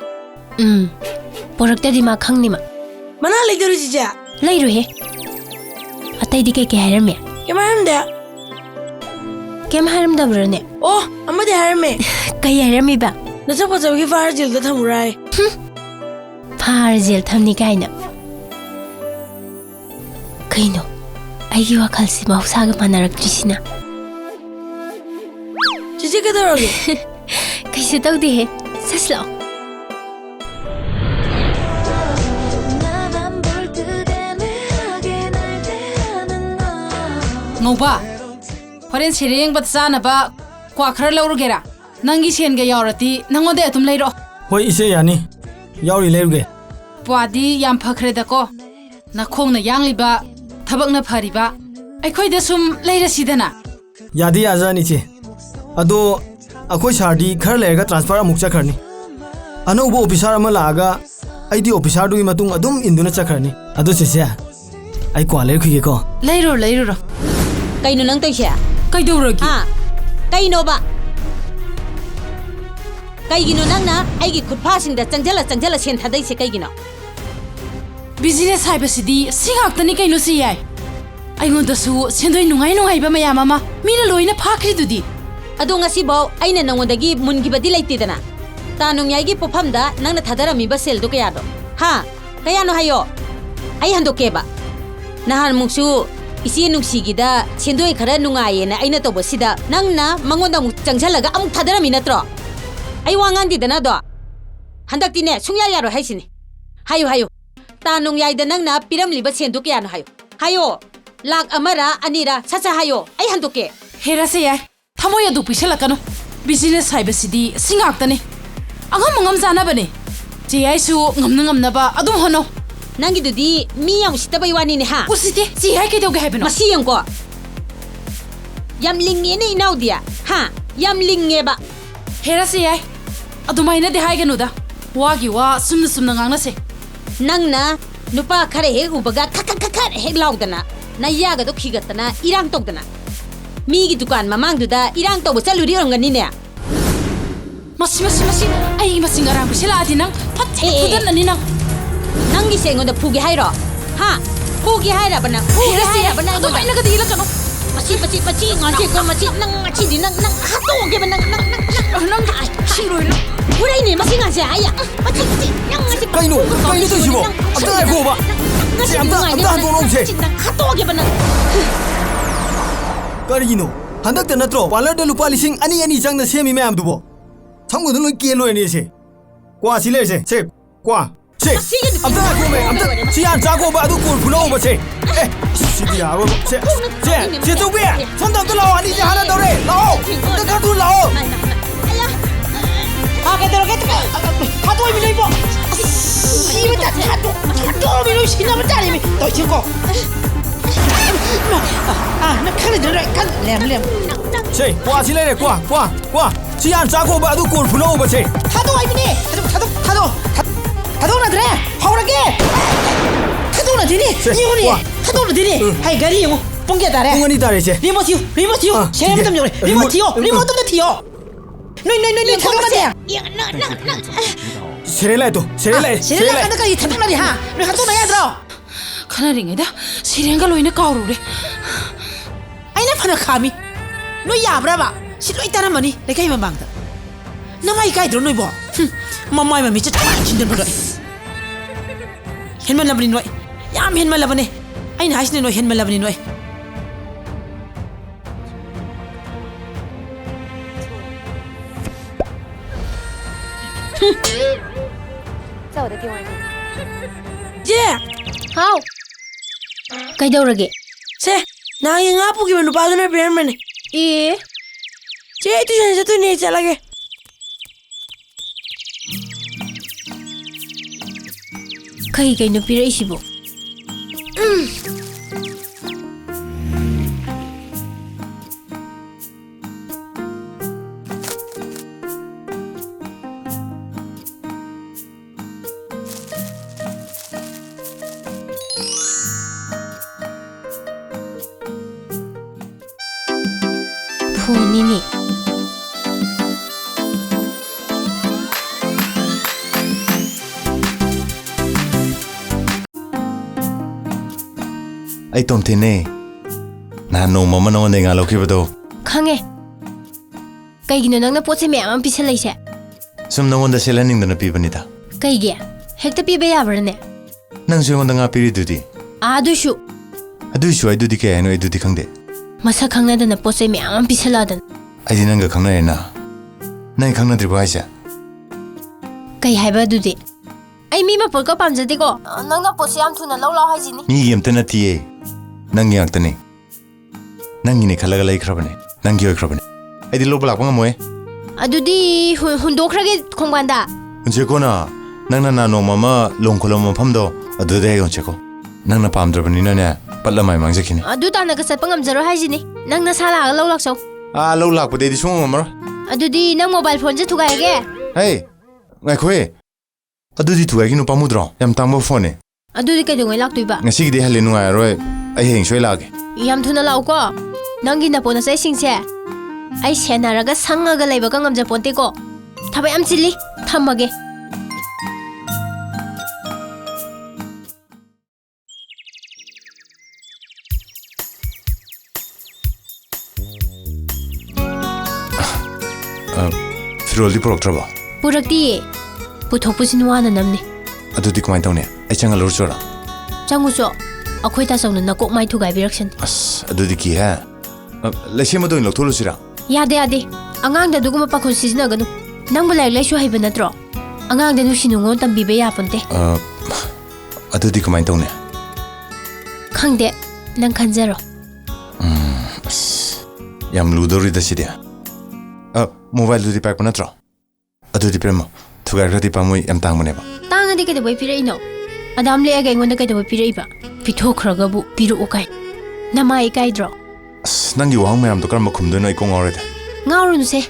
ꯄꯣꯔꯛꯇꯗꯤ ꯃꯥ ꯈꯪꯅꯤ ꯃꯥ ꯃꯅꯥ ꯂꯩꯗꯣꯔꯤ ꯆꯤꯆꯦ ꯂꯩꯔꯣꯏꯍꯦ ꯑꯇꯩꯗꯤ ꯀꯩ ꯍꯥꯏꯔꯝꯃꯦ ꯀꯩꯝ ꯍꯥꯏꯔꯝꯗꯦ ꯀꯩꯝ ꯍꯥꯏꯔꯝꯗꯕ꯭ꯔꯅꯦ ꯑꯣ ꯑꯃꯗꯤ ꯍꯥꯏꯔꯝꯃꯦ ꯀꯩ ꯍꯥꯏꯔꯝꯃꯤꯕ ꯅꯁꯛ ꯐꯖꯕꯒꯤ ꯐꯥꯔ ꯖꯦꯜꯗ ꯊꯝꯃꯨꯔꯥ ꯍꯥꯏ ꯐꯥꯔ ꯖꯦꯜ ꯊꯝꯅꯤ ꯀꯥꯏꯅ ꯀꯩꯅꯣ ꯑꯩꯒꯤ ꯋꯥꯈꯜꯁꯤ ꯃꯍꯧꯁꯥꯒ ꯃꯥꯟꯅꯔꯛꯇ꯭ꯔꯤꯁꯤꯅ ꯆꯤꯆꯦ ꯀꯩꯗꯧꯔꯒꯦ ꯀꯩꯁꯨ ꯇꯧꯗꯦꯍꯦ ꯁꯁ ꯂꯥꯛꯑꯣ ꯉꯧꯕ ꯍꯣꯔꯦꯟ ꯁꯦꯔꯦ ꯌꯦꯡꯕꯗ ꯆꯥꯅꯕ ꯀ꯭ꯋꯥ ꯈꯔ ꯂꯧꯔꯨꯒꯦꯔꯥ ꯅꯪꯒꯤ ꯁꯦꯟꯒ ꯌꯥꯎꯔꯗꯤ ꯅꯪꯉꯣꯟꯗ ꯑꯗꯨꯝ ꯂꯩꯔꯛꯑꯣ ꯍꯣꯏ ꯏꯆꯦ ꯌꯥꯅꯤ ꯌꯥꯎꯔꯤ ꯂꯩꯔꯨꯒꯦ ꯄ꯭ꯋꯥꯗꯤ ꯌꯥꯝ ꯐꯈ꯭ꯔꯦꯗꯀꯣ ꯅꯈꯣꯡꯅ ꯌꯥꯡꯂꯤꯕ ꯊꯕꯛꯅ ꯐꯔꯤꯕ ꯑꯩꯈꯣꯏꯗ ꯁꯨꯝ ꯂꯩꯔꯁꯤꯗꯅ ꯌꯥꯗꯤ ꯌꯥꯖꯥꯅꯤ ꯏꯆꯦ ꯑꯗꯣ ꯑꯩꯈꯣꯏ ꯁꯥꯔꯗꯤ ꯈꯔ ꯂꯩꯔꯒ ꯇ꯭ꯔꯥꯟꯁꯐꯔ ꯑꯃꯨꯛ ꯆꯠꯈ꯭ꯔꯅꯤ ꯑꯅꯧꯕ ꯑꯣꯐꯤꯁꯥꯔ ꯑꯃ ꯂꯥꯛꯑꯒ ꯑꯩꯗꯤ ꯑꯣꯐꯤꯁꯥꯔꯗꯨꯒꯤ ꯃꯇꯨꯡ ꯑꯗꯨꯝ ꯏꯟꯗꯨꯅ ꯆꯠꯈ꯭ꯔꯅꯤ ꯑꯗꯨ ꯆꯤꯆꯦ ꯑꯩ ꯀ꯭ꯋꯥ ꯂꯩꯔꯨꯈꯤꯒꯦꯀꯣ ꯂꯩꯔꯨꯔꯣ ꯀꯩꯅꯣ ꯅꯪ ꯇꯧꯏꯁꯦ ꯀꯩꯗꯧꯔꯒꯦ ꯀꯩꯅꯣꯕ ꯀꯩꯒꯤꯅꯣ ꯅꯪꯅ ꯑꯩꯒꯤ ꯈꯨꯠꯐꯥꯁꯤꯡꯗ ꯆꯪꯖꯜꯂ ꯁꯦꯟ ꯊꯥꯗꯩꯁꯦ ꯀꯩꯒꯤꯅꯣ ꯕꯤꯖꯤꯅꯦꯁ ꯍꯥꯏꯕꯁꯤꯗꯤ ꯁꯤ ꯉꯥꯛꯇꯅꯤ ꯀꯩꯅꯣ ꯁꯤ ꯌꯥꯏ ꯑꯩꯉꯣꯟꯗꯁꯨ ꯁꯦꯟꯗꯣꯏ ꯅꯨꯡꯉꯥꯏꯕ ꯃꯌꯥꯝ ꯑꯃ ꯃꯤꯅ ꯂꯣꯏꯅ ꯐꯥꯈ꯭ꯔꯤꯗꯨꯗꯤ ꯑꯗꯣ ꯉꯁꯤꯐꯥꯎ ꯑꯩꯅ ꯅꯉꯣꯟꯗꯒꯤ ꯃꯨꯟꯈꯤꯕꯗꯤ ꯂꯩꯇꯦꯗꯅ ꯇꯥ ꯅꯣꯡꯌꯥꯏꯒꯤ ꯄꯣꯠꯐꯝꯗ ꯅꯪꯅ ꯊꯥꯗꯔꯝꯃꯤꯕ ꯁꯦꯜꯗꯣ ꯀꯌꯥꯗꯣ ꯀꯌꯥꯅꯣ ꯍꯥꯏꯌꯣ ꯑꯩ ꯍꯟꯗꯣꯛꯀꯦꯕ ꯅꯍꯥꯟꯃꯨꯛꯁꯨ ꯏꯆꯦ ꯅꯨꯡꯁꯤꯒꯤꯗ ꯁꯦꯟꯗꯣꯏ ꯈꯔ ꯅꯨꯡꯉꯥꯏꯌꯦꯅ ꯑꯩꯅ ꯇꯧꯕꯁꯤꯗ ꯅꯪꯅ ꯃꯉꯣꯟꯗ ꯑꯃꯨꯛ ꯆꯪꯁꯜꯂꯒ ꯑꯃꯨꯛ ꯊꯥꯗꯔꯝꯃꯤ ꯅꯠꯇ꯭ꯔꯣ ꯑꯩ ꯋꯥ ꯉꯥꯡꯗꯦꯗꯅ ꯑꯗꯣ ꯍꯟꯗꯛꯇꯤꯅꯦ ꯁꯨꯡꯌꯥ ꯌꯥꯔꯣꯏ ꯍꯥꯏꯁꯤꯅꯤ ꯍꯥꯏꯌꯨ ꯇꯥ ꯅꯣꯡꯌꯥꯏꯗ ꯅꯪꯅ ꯄꯤꯔꯝꯂꯤꯕ ꯁꯦꯟꯗꯣ ꯀꯌꯥꯅꯣ ꯍꯥꯏꯌꯣ ꯂꯥꯛ ꯑꯃꯔ ꯑꯅꯤꯔ ꯁꯠ ꯍꯥꯏꯌో ꯑꯩ ꯍꯟꯗꯣꯛꯀꯦ ꯍꯦꯔꯁꯦ ꯌꯥꯏ ꯊꯃꯣꯏ ꯑꯗꯨ ꯄꯤꯁꯜꯂꯛꯀꯅꯨ ꯕꯤꯖꯤꯅꯦꯁ ꯍꯥꯏꯕꯁꯤꯗꯤ ꯁꯤ ꯉꯥꯛꯇꯅꯤ ꯑꯉꯝ ꯆꯥꯅꯕꯅꯦ ꯆꯦ ꯌꯥꯏꯁꯨ ꯉꯝꯅꯕ ꯑꯗꯨꯝ ꯍꯣꯠꯅꯧ ꯅꯪꯒꯤꯗꯨꯗꯤ ꯃꯤ ꯌꯥꯝ ꯎꯁꯤꯠꯇꯕꯩ ꯋꯥꯅꯤꯅꯦ ꯎꯁꯤꯠꯇꯦ ꯆꯦ ꯌꯥꯏ ꯀꯩꯗꯧꯒꯦ ꯍꯥꯏꯕꯅꯣ ꯃꯁꯤ ꯌꯦꯡꯀꯣ ꯌꯥꯝ ꯂꯤꯡꯉꯦꯅꯦ ꯏꯅꯥꯎꯗꯤ ꯌꯥꯝ ꯂꯤꯡꯉꯦꯕ ꯍꯦꯔꯁꯦ ꯌꯥꯏ ꯑꯗꯨꯃꯥꯏꯅꯗꯤ ꯍꯥꯏꯒꯅꯨꯗ ꯋꯥꯒꯤ ꯋꯥ ꯆꯨꯝꯅ ꯉꯥꯡꯅꯁꯦ ꯅꯪꯅ ꯅꯨꯄꯥ ꯈꯔ ꯍꯦꯛ ꯎꯕꯒ ꯈꯠ ꯍꯦꯛ ꯂꯥꯎꯗꯅ ꯅꯌꯥꯒꯗꯣ ꯈꯤꯒꯠꯇꯅ ꯏꯔꯥꯡ ꯇꯧꯗꯅ ꯃꯤꯒꯤ ꯗꯨꯀꯥꯟ ꯃꯃꯥꯡꯗꯨꯗ ꯏꯔꯥꯡ ꯇꯧꯕ ꯆꯠꯂꯨꯔꯤ ꯑꯣꯏꯔꯝꯒꯅꯤꯅꯦ ꯃꯁꯤ ꯑꯩꯒꯤ ꯃꯁꯤꯡ ꯑꯔꯥꯡꯕ ꯁꯤꯜꯂꯛꯑꯗꯤ ꯅꯪ ꯐꯠꯇꯦ ꯐꯨꯗꯠꯂꯅꯤ ꯅꯪꯒꯤꯁꯦ ꯑꯩꯉꯣꯟꯗ ꯐꯨꯒꯦ ꯍꯥꯏꯔꯣ ꯐꯨꯒꯦ ꯍꯥꯏꯔꯕ ꯅꯪ ꯐꯨꯒꯦ ꯍꯥꯏꯔꯕ ꯅꯪ ꯑꯗꯨꯃꯥꯏꯅꯒꯗꯤ ꯏꯜꯂꯛꯀꯅꯣ ꯃꯆꯤ ꯉꯥꯟꯁꯦꯀꯣ ꯅꯪ ꯉꯁꯤꯗꯤ ꯅꯪ ꯍꯥꯠꯇꯣꯛꯑꯒꯦꯕ ꯅꯪ ꯁꯤꯔꯣꯏꯅ ꯐꯨꯔꯩꯅꯦ ꯃꯁꯤ ꯉꯥꯟꯁꯦ ꯃꯆꯤ ꯅꯪ ꯉꯁꯤ ꯀꯩꯅꯣ ꯇꯧꯏꯁꯤꯕꯣ ꯑꯝꯇ ꯉꯥꯏꯈꯣꯕ ꯉꯁꯤ ꯑꯝꯇ ꯍꯟꯗꯣꯛꯑꯣꯁꯦ ꯍꯥꯠꯇꯣꯛꯑꯒꯦꯕ ꯅꯪ ꯀꯔꯤꯒꯤꯅꯣ ꯍꯟꯗꯛꯇ ꯅꯠꯇ꯭ꯔꯣ ꯄꯥꯔꯂꯔꯗ ꯂꯨꯄꯥ 2,000 ꯆꯪꯅ ꯁꯦꯝꯃꯤ ꯃꯌꯥꯝꯗꯨꯕꯣ ꯁꯝꯒꯗ ꯂꯣꯏ ꯀꯦꯜꯂꯣꯏꯅꯦ ꯁꯦ ꯀ꯭ꯋꯥ ꯁꯤ ꯂꯩꯔꯁꯦ ꯁꯦ ꯀ꯭ꯋꯥ ꯁꯦ ꯑꯝꯇ ꯉꯥꯏꯈꯣꯃꯦ ꯑꯝꯇ ꯁꯤ ꯌꯥꯝ ꯆꯥꯈꯣꯕ ꯑꯗꯨ ꯀꯣꯟ ꯐꯨꯅꯧꯕ ꯁꯦ ꯁꯤꯗꯤ ꯌꯥꯔꯣꯏꯕ ꯁꯦ ꯆꯧꯕꯤ ꯁꯣꯝꯗ ꯑꯝꯇ ꯂꯥꯛꯑꯣ ꯑꯅꯤꯁꯦ ꯍꯥꯟꯅ ꯇꯧꯔꯦ ꯂꯥꯛꯑꯣ ꯑꯝꯇ ꯈꯔ ꯊꯨꯅ ꯂꯥꯛꯑꯣ ꯀꯩꯗꯧꯔꯒꯦ ꯍꯥꯠꯇꯣꯛꯏꯃꯤ ꯏꯕꯣ ꯁꯤꯕ ꯇꯥꯁꯦ ꯍꯥꯠꯇꯣꯛꯑꯃꯤ ꯅꯣꯏ ꯁꯤꯟꯅꯕ ꯇꯥꯔꯤꯃꯤ ꯇꯧꯏꯁꯤꯀꯣ ꯅꯪ ꯈꯪꯗ꯭ꯔ ꯂꯦꯝ ꯁꯦ ꯀ꯭ꯋꯥ ꯁꯤ ꯂꯩꯔꯦ ꯀ꯭ꯋꯥ ꯁꯤ ꯌꯥꯝ ꯆꯥꯈꯣꯕ ꯑꯗꯨ ꯀꯣꯟ ꯐꯨꯅꯧꯕ ꯁꯦ ꯊꯥꯗꯣꯛꯏꯃꯤꯅꯦ ꯊꯥꯗꯣꯛꯅꯗ꯭ꯔꯦ ꯍꯧꯔꯒꯦ ꯊꯥꯗꯣꯛꯅꯗꯤꯅꯦ ꯌꯦꯡꯉꯨꯅꯦ ꯊꯥꯗꯣꯛꯅꯗꯤꯅꯦ ꯍꯥꯏ ꯒꯥꯔꯤ ꯌꯦꯡꯉꯨ ꯄꯨꯡ ꯀꯌꯥ ꯇꯥꯔꯦ ꯄꯨꯡ 2 ꯇꯥꯔꯦ ꯁꯦ 리모트 튀어 세 번 좀 리모트 튀어 너희 타고나지 세레라도 세레라 간다까지 타고나지 하 너희 하도나 야들어 카나링이다 세레가 로이네 까오르래 아이나 파나 카미 너 야브라바 시로 있다는 말이 내가 이만 방다 나마이 가이드로 너희 뭐 마마이 맘이 진짜 진짜 버려 헨만 라브니 너희 얌 헨만 라브네 아이나 하시네 너희 헨만 라브니 너희 제 ꯍꯥꯎ ꯀꯩꯗꯧꯔꯒꯦ ꯁꯦ ꯅꯍꯥꯟꯒꯤ ꯉꯥ ꯄꯨꯈꯤꯕ ꯅꯨꯄꯥꯗꯨꯅ ꯄꯤꯔꯝꯕꯅꯦ ꯆꯦ ꯑꯩ ꯇꯨꯏꯁꯟ ꯆꯠꯇꯣꯏꯅꯦ ꯆꯠꯂꯒꯦ ꯀꯩꯅꯣ ꯄꯤꯔꯛꯏꯁꯤꯕꯣ ꯐꯣꯟꯅꯤꯅꯦ ai tom the ne na no mama no ne nga lo ki bado ꯈꯪꯉꯦ ꯀꯩꯒꯤꯅꯣ ꯅꯪꯅ ꯄꯣꯠꯁꯦ ꯃꯌꯥꯝ ꯑꯃ ꯄꯤꯁꯜꯂꯛꯏꯁꯦ sum no wanda selaning dana pi banida ꯀꯩꯒꯤ ꯍꯦꯛꯇ ꯄꯤꯕ ꯌꯥꯕ꯭ꯔꯅꯦ nang su wanda nga piri dudi ꯑꯗꯨꯁꯨ adu su ai dudi ke ai no ai dudi khangde ꯃꯁꯛ ꯈꯪꯅꯗꯅ ꯄꯣꯠ ꯆꯩ ꯃꯌꯥꯝ ꯑꯃ ꯄꯤꯁꯜꯂꯛꯑꯗꯅ ai di nang ga khangna na nai khangna dri ba haisa ꯀꯩ ꯍꯥꯏꯕ ꯑꯗꯨꯗꯤ ꯑꯩ ꯃꯤ ꯃꯄꯣꯠꯀ ꯄꯥꯝꯖꯗꯦꯀꯣ ꯅꯪꯅ ꯄꯣꯠꯁꯦ ꯌꯥꯝ ꯊꯨꯅ ꯂꯧ ꯂꯥꯎ ꯍꯥꯏꯁꯤꯅꯤ mi gi amta na tiye nang yak tane nang ni khalaga lai khrabane nang gi oi khrabane ai di lobla pa ngamoy ꯑꯗꯨꯗꯤ ꯍꯨꯟꯗꯣꯛꯈ꯭ꯔꯒꯦ ꯈꯣꯡꯕꯥꯟꯗ unche ko na nang na no mama long kholom pham do adu de unche ko nang na pam drabani na ne patla mai mang jakhine ꯑꯗꯨ ꯇꯥꯅꯒ ꯆꯠꯄ ꯉꯝꯖꯔꯣꯏ ꯍꯥꯏꯁꯤꯅꯤ ꯅꯪ ꯅꯁꯥ ꯂꯥꯛꯑꯒ ꯂꯧ ꯂꯥꯛꯆꯧ lo lak pa de di sung mamar ꯑꯗꯨꯗꯤ ꯅꯪ mobile ꯐꯣꯟꯁꯦ ꯊꯨꯒꯥꯏꯒꯦ hey ngai khoi adu di thuai gi no pamudro yam tangba phone ne ꯑꯗꯨꯗꯤ ꯀꯩꯗꯧꯉꯩ ꯂꯥꯛꯇꯣꯏꯕ ngasi gi de hale nu ai roi ai heng soi lage ꯌꯥꯝ ꯊꯨꯅ ꯂꯥꯛꯎꯀꯣ ꯅꯪꯒꯤ ꯅꯄꯣ ꯅꯆꯩꯁꯤꯡꯁꯦ ꯑꯩ ꯁꯦꯟꯅꯔꯒ ꯁꯪꯉꯒ ꯂꯩꯕꯒ ꯉꯝꯖꯄꯣꯟꯇꯦꯀꯣ ꯊꯕꯛ ꯌꯥꯝ ꯆꯤꯜꯂꯤ ꯊꯝꯃꯒꯦ firol di porok traba ꯄꯨꯔꯛꯇꯤꯌꯦ ꯄꯨꯊꯣꯛꯄꯁꯤꯅ ꯋꯥꯅ ꯅꯝꯅꯤ adu di kamai tawne ai changa lor chora ꯆꯪꯉꯨꯆꯣ ꯑꯩꯈꯣꯏ ꯇꯥꯆꯧꯅ ꯅꯀꯣꯛ ꯃꯥꯏ ꯊꯨꯒꯥꯏꯕꯤꯔꯛꯁꯅꯤ as adu di ki ha lesem ado lok tholu sira ꯌꯥꯗꯦ ꯌꯥꯗꯦ ꯑꯉꯥꯡꯗ ꯑꯗꯨꯒꯨꯝꯕ ꯄꯥꯈꯣꯟ ꯁꯤꯖꯤꯟꯅꯒꯅꯨ ꯅꯪꯕꯨ ꯂꯥꯏꯔꯤꯛ ꯂꯥꯏꯁꯨ ꯍꯩꯕ ꯅꯠꯇ꯭ꯔꯣ ꯑꯉꯥꯡꯗ ꯅꯨꯡꯁꯤ ꯅꯨꯡꯉꯣꯟ ꯇꯝꯕꯤꯕ ꯌꯥꯄꯣꯟꯇꯦ adu di kamai tawne ꯈꯪꯗꯦ ꯅꯪ ꯈꯟꯖꯔꯣ as yam ludori da sidia mobile du di pack panatro adu di premo thugar khadi pamoi yam tangmane ba ꯇꯥꯡꯉꯗꯤ ꯀꯩꯗꯧꯕꯩ ꯄꯤꯔꯛꯏꯅꯣ ꯑꯗꯥꯝ ꯂꯦꯛꯑꯒ ꯑꯩꯉꯣꯟꯗ ꯀꯩꯗꯧꯕꯩ ꯄꯤꯔꯛꯏꯕ ꯄꯤꯊꯣꯛꯈ꯭ꯔꯒꯕꯨ ꯄꯤꯔꯛꯑꯣ ꯀꯥꯏ ꯅꯃꯥ ꯏꯀꯥꯏꯗ꯭ꯔꯣ as nangi wahang mayam to karma khumdo no ikong aureda ꯉꯥꯎꯔꯨꯅꯨꯁꯦ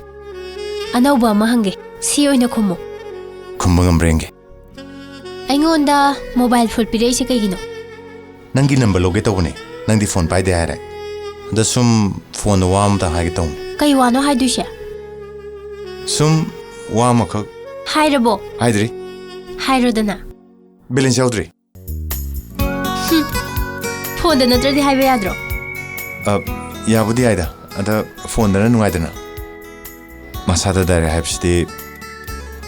ꯑꯅꯧꯕ ꯑꯃ ꯍꯪꯒꯦ ꯁꯤ ꯑꯣꯏꯅ ꯈꯨꯝꯃꯨ khumbangam brenge ꯑꯩꯉꯣꯟꯗ ꯃꯣꯕꯥꯏꯜ ꯐꯣꯟ ꯄꯤꯔꯛꯏꯁꯦ ꯀꯩꯒꯤꯅꯣ nangi number loge tawne nangdi phone pai de hare da sum phone wa am ta ha ge taw ꯀꯩ ꯋꯥꯅꯣ ꯍꯥꯏꯗꯣꯏꯁꯦ sum wa ma khak ꯍꯥꯏꯔꯕꯣ haidri ꯍꯥꯏꯔꯣꯗꯅ balance yaudri ꯐꯣꯟꯗ ꯅꯠꯇ꯭ꯔꯗꯤ ꯍꯥꯏꯕ ꯌꯥꯗ꯭ꯔꯣ yabudi aida ada phone da nungai dana masada dare habsidi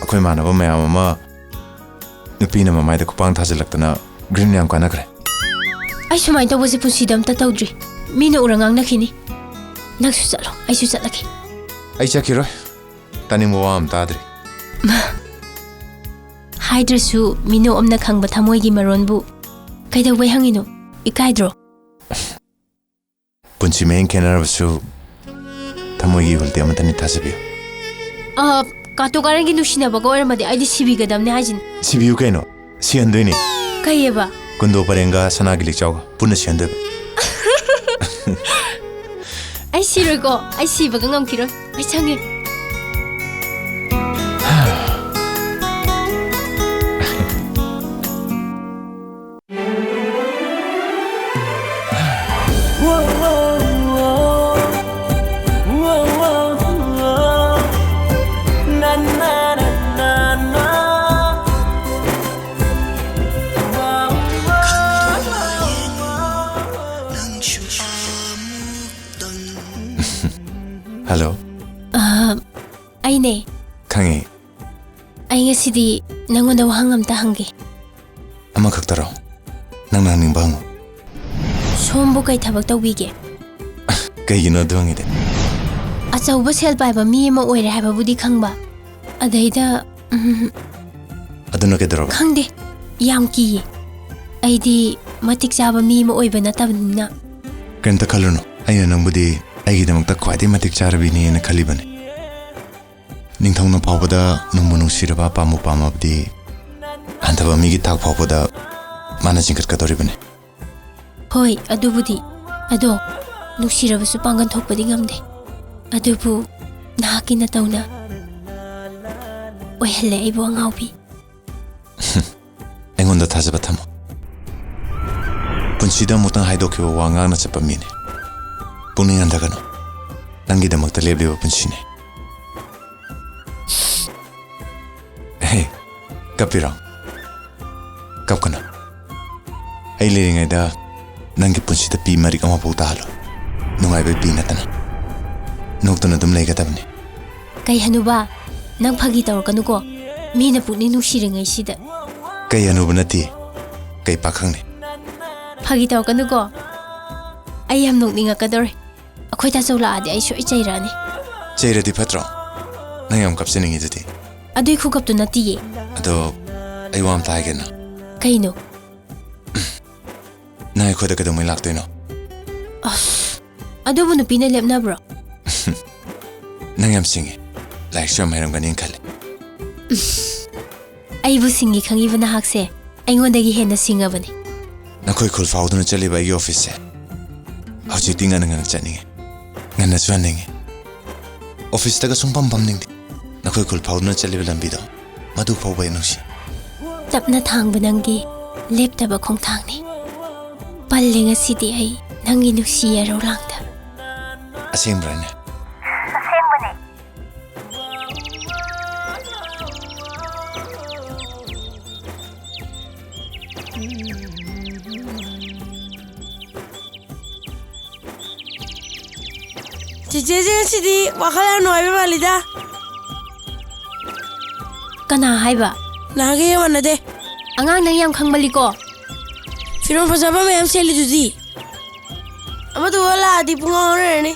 akoi manaba mayam ama nupi na mamai da kupang thajilaktana green yam kana kare ꯑꯩ ꯁꯨꯃꯥꯏꯅ ꯇꯧꯕꯁꯦ ꯄꯨꯟꯁꯤꯗ ꯑꯝꯇ ꯇꯧꯗ꯭ꯔꯤ ꯃꯤꯅ ꯎꯔ ꯉꯥꯡꯅꯈꯤꯅꯤ ꯅꯪꯁꯨ ꯆꯠꯂꯣ ꯑꯩꯁꯨ ꯆꯠꯂꯒꯦ ai chakiroi taning wa am tadri ꯍꯥꯏꯗ꯭ꯔꯁꯨ ꯃꯤꯅꯣꯛꯑꯝꯅ ꯈꯪꯕ ꯊꯃꯣꯏꯒꯤ ꯃꯔꯣꯟꯕꯨ ꯀꯩꯗꯧꯕꯩ ꯍꯪꯉꯤꯅꯣ ꯏꯀꯥꯏꯗ꯭ꯔꯣ punchi men kenarabasu thamoigi hulte amatani thasabiyo ꯀꯥꯇꯣ ꯀꯥꯔꯟꯒꯤ ꯅꯨꯡꯁꯤꯅꯕꯒ ꯑꯣꯏꯔꯝꯃꯗꯤ ꯑꯩꯗꯤ ꯁꯤꯕꯤꯒꯗꯕꯅꯦ ꯍꯥꯏꯁꯤꯅꯤ sibiyu kaino siandoini ꯀꯩꯌꯦꯕ kundo parenga sanagi likchawga punna siandoiba ꯑꯩ ꯁꯤꯔꯣꯏꯀꯣ ꯑꯩ ꯁꯤꯕꯒ ꯉꯝꯈꯤꯔꯣꯏ ꯑꯩ ꯁꯪꯉꯦ hello ꯑꯩꯅꯦ khangi ꯑꯩ ꯉꯁꯤꯗꯤ ꯅꯪꯉꯣꯟꯗ ꯋꯥꯍꯪ ꯑꯝꯇ ꯍꯪꯒꯦ ama khaktaro nang nang ning bang ꯁꯣꯝꯕꯨ ꯀꯩ ꯊꯕꯛ ꯇꯧꯕꯤꯒꯦ kaigino dongide ꯑꯆꯧꯕ ꯁꯦꯜ ꯄꯥꯏꯕ ꯃꯤ ꯑꯃ ꯑꯣꯏꯔꯦ ꯍꯥꯏꯕꯕꯨꯗꯤ ꯈꯪꯕ ꯑꯗꯩꯗ aduna kedaro ꯈꯪꯗꯦ ꯌꯥꯝ ꯀꯤꯌꯦ ꯑꯩꯗꯤ ꯃꯇꯤꯛ ꯆꯥꯕ ꯃꯤ ꯑꯃ ꯑꯣꯏꯕ ꯅꯠꯇꯕꯅꯤꯅ kenta khaluno aina nangbudi aigidamakta khwadi matik charabini na khalibane ningthongna phawbada nungbu nungsiraba pamu pamabdi antaba migi thak phawbada mana jingkat kadoribane ꯍꯣꯏ ꯑꯗꯨꯕꯨꯗꯤ ꯑꯗꯣ ꯅꯨꯡꯁꯤꯔꯕꯁꯨ ꯄꯥꯡꯒꯟ ꯊꯣꯛꯄꯗꯤ ꯉꯝꯗꯦ ꯑꯗꯨꯕꯨ ꯅꯍꯥꯛꯀꯤ ꯅꯇꯧꯅ ꯑꯣꯏꯍꯜꯂꯦ ꯑꯩꯕꯨ ꯑꯉꯥꯎꯕꯤ aingonda thajaba thamo punsida mutang haidokhiba wa ngana chapa mine puning andagano nangi damakta lebliba punsine hey kapira kapkana ai leringai da ꯅꯪꯒꯤ ꯄꯨꯟꯁꯤꯗ ꯄꯤ ꯃꯔꯤꯛ ꯑꯃ ꯐꯥꯎ ꯇꯥꯍꯜꯂꯣ ꯅꯨꯡꯉꯥꯏꯕ ꯄꯤ ꯅꯠꯇꯅ ꯅꯣꯛꯇꯨꯅ ꯑꯗꯨꯝ ꯂꯩꯒꯗꯕꯅꯤ ꯀꯩ ꯍꯅꯨꯕ ꯅꯪ ꯐꯥꯒꯤ ꯇꯧꯔꯛꯀꯅꯨꯀꯣ ꯃꯤꯅ ꯄꯨꯛꯅꯤꯡ ꯅꯨꯡꯁꯤꯔꯤꯉꯩꯁꯤꯗ ꯀꯩ ꯑꯅꯨꯕ ꯅꯠꯇꯦ ꯀꯩ ꯄꯥꯈꯪꯅꯤ ꯐꯥꯒꯤ ꯇꯧꯔꯛꯀꯅꯨꯀꯣ ꯑꯩ ꯌꯥꯝ ꯅꯣꯛꯅꯤꯡꯉꯛꯀꯗꯧꯔꯦ ꯑꯩꯈꯣꯏ ꯇꯥꯆꯧ ꯂꯥꯛꯑꯗꯤ ꯑꯩ ꯁꯣꯏ ꯆꯩꯔꯛꯑꯅꯤ ꯆꯩꯔꯗꯤ ꯐꯠꯇ꯭ꯔꯣ ꯅꯪ ꯌꯥꯝ ꯀꯞꯆꯅꯤꯡꯉꯤꯗꯨꯗꯤ ꯑꯗꯨꯏ ꯈꯨꯀꯞꯇꯨ ꯅꯠꯇꯤꯌꯦ ꯑꯗꯣ ꯑꯩ ꯋꯥ ꯑꯝꯇ ꯍꯥꯏꯒꯦꯅ ꯀꯩꯅꯣ ꯅꯪ ꯑꯩꯈꯣꯏꯗ ꯀꯩꯗꯧꯉꯩ ꯂꯥꯛꯇꯣꯏꯅꯣ ꯑꯁ ꯑꯗꯨꯕꯨ ꯅꯨꯄꯤꯅ ꯂꯦꯞꯅꯕ꯭ꯔꯣ ꯅꯪ ꯌꯥꯝ ꯁꯤꯡꯉꯤ ꯂꯥꯏꯔꯤꯛꯁꯨ ꯌꯥꯝ ꯍꯩꯔꯝꯒꯅꯤ ꯈꯜꯂꯤ ꯑꯩꯕꯨ ꯁꯤꯡꯉꯤ ꯈꯪꯉꯤꯕ ꯅꯍꯥꯛꯁꯦ ꯑꯩꯉꯣꯟꯗꯒꯤ ꯍꯦꯟꯅ ꯁꯤꯡꯉꯕꯅꯤ ꯅꯈꯣꯏ ꯈꯨꯜ ꯐꯥꯎꯗꯨꯅ ꯆꯠꯂꯤꯕ ꯑꯩꯒꯤ ꯑꯣꯐꯤꯁꯁꯦ ꯍꯧꯖꯤꯛꯇꯤ ꯉꯟꯅ ꯆꯠꯅꯤꯡꯉꯤ ꯉꯟꯅꯁꯨ ꯍꯟꯅꯤꯡꯉꯤ ꯑꯣꯐꯤꯁꯇꯒ ꯁꯨꯡꯐꯝ ꯐꯝꯅꯤꯡꯗꯦ ꯅꯈꯣꯏ ꯈꯨꯜ ꯐꯥꯎꯗꯨꯅ ꯆꯠꯂꯤꯕ ꯂꯝꯕꯤꯗꯣ ꯃꯗꯨ ꯐꯥꯎꯕ ꯑꯩ ꯅꯨꯡꯁꯤ ꯇꯞꯅ ꯊꯥꯡꯕ ꯅꯪꯒꯤ ꯂꯦꯞꯇꯕ ꯈꯣꯡꯊꯥꯡꯅꯤ ꯄꯜꯂꯦ ꯉꯁꯤꯗꯤ ꯑꯩ ꯅꯪꯒꯤ ꯅꯨꯡꯁꯤ ꯌꯥꯔꯧ ꯂꯥꯡꯗ ꯑꯁꯦꯡꯕ꯭ꯔꯅꯦ ꯆꯤꯆꯦꯁꯦ ꯉꯁꯤꯗꯤ ꯋꯥꯈꯜ ꯌꯥꯝ ꯅꯨꯡꯉꯥꯏꯕ ꯃꯥꯜꯂꯤꯗ ꯀꯅꯥ ꯍꯥꯏꯕ ꯅꯍꯥꯟꯒ ꯌꯥꯝ ꯃꯥꯟꯅꯗꯦ ꯑꯉꯥꯡ ꯅꯪ ꯌꯥꯝ ꯈꯪꯃꯜꯂꯤꯀꯣ ꯐꯤꯔꯣꯜ ꯐꯖꯕ ꯃꯌꯥꯝ ꯁꯦꯠꯂꯤꯗꯨꯗꯤ ꯑꯃꯗꯨꯒ ꯂꯥꯛꯑꯗꯤ ꯄꯨꯡ ꯉꯥꯎꯅꯔꯅꯤ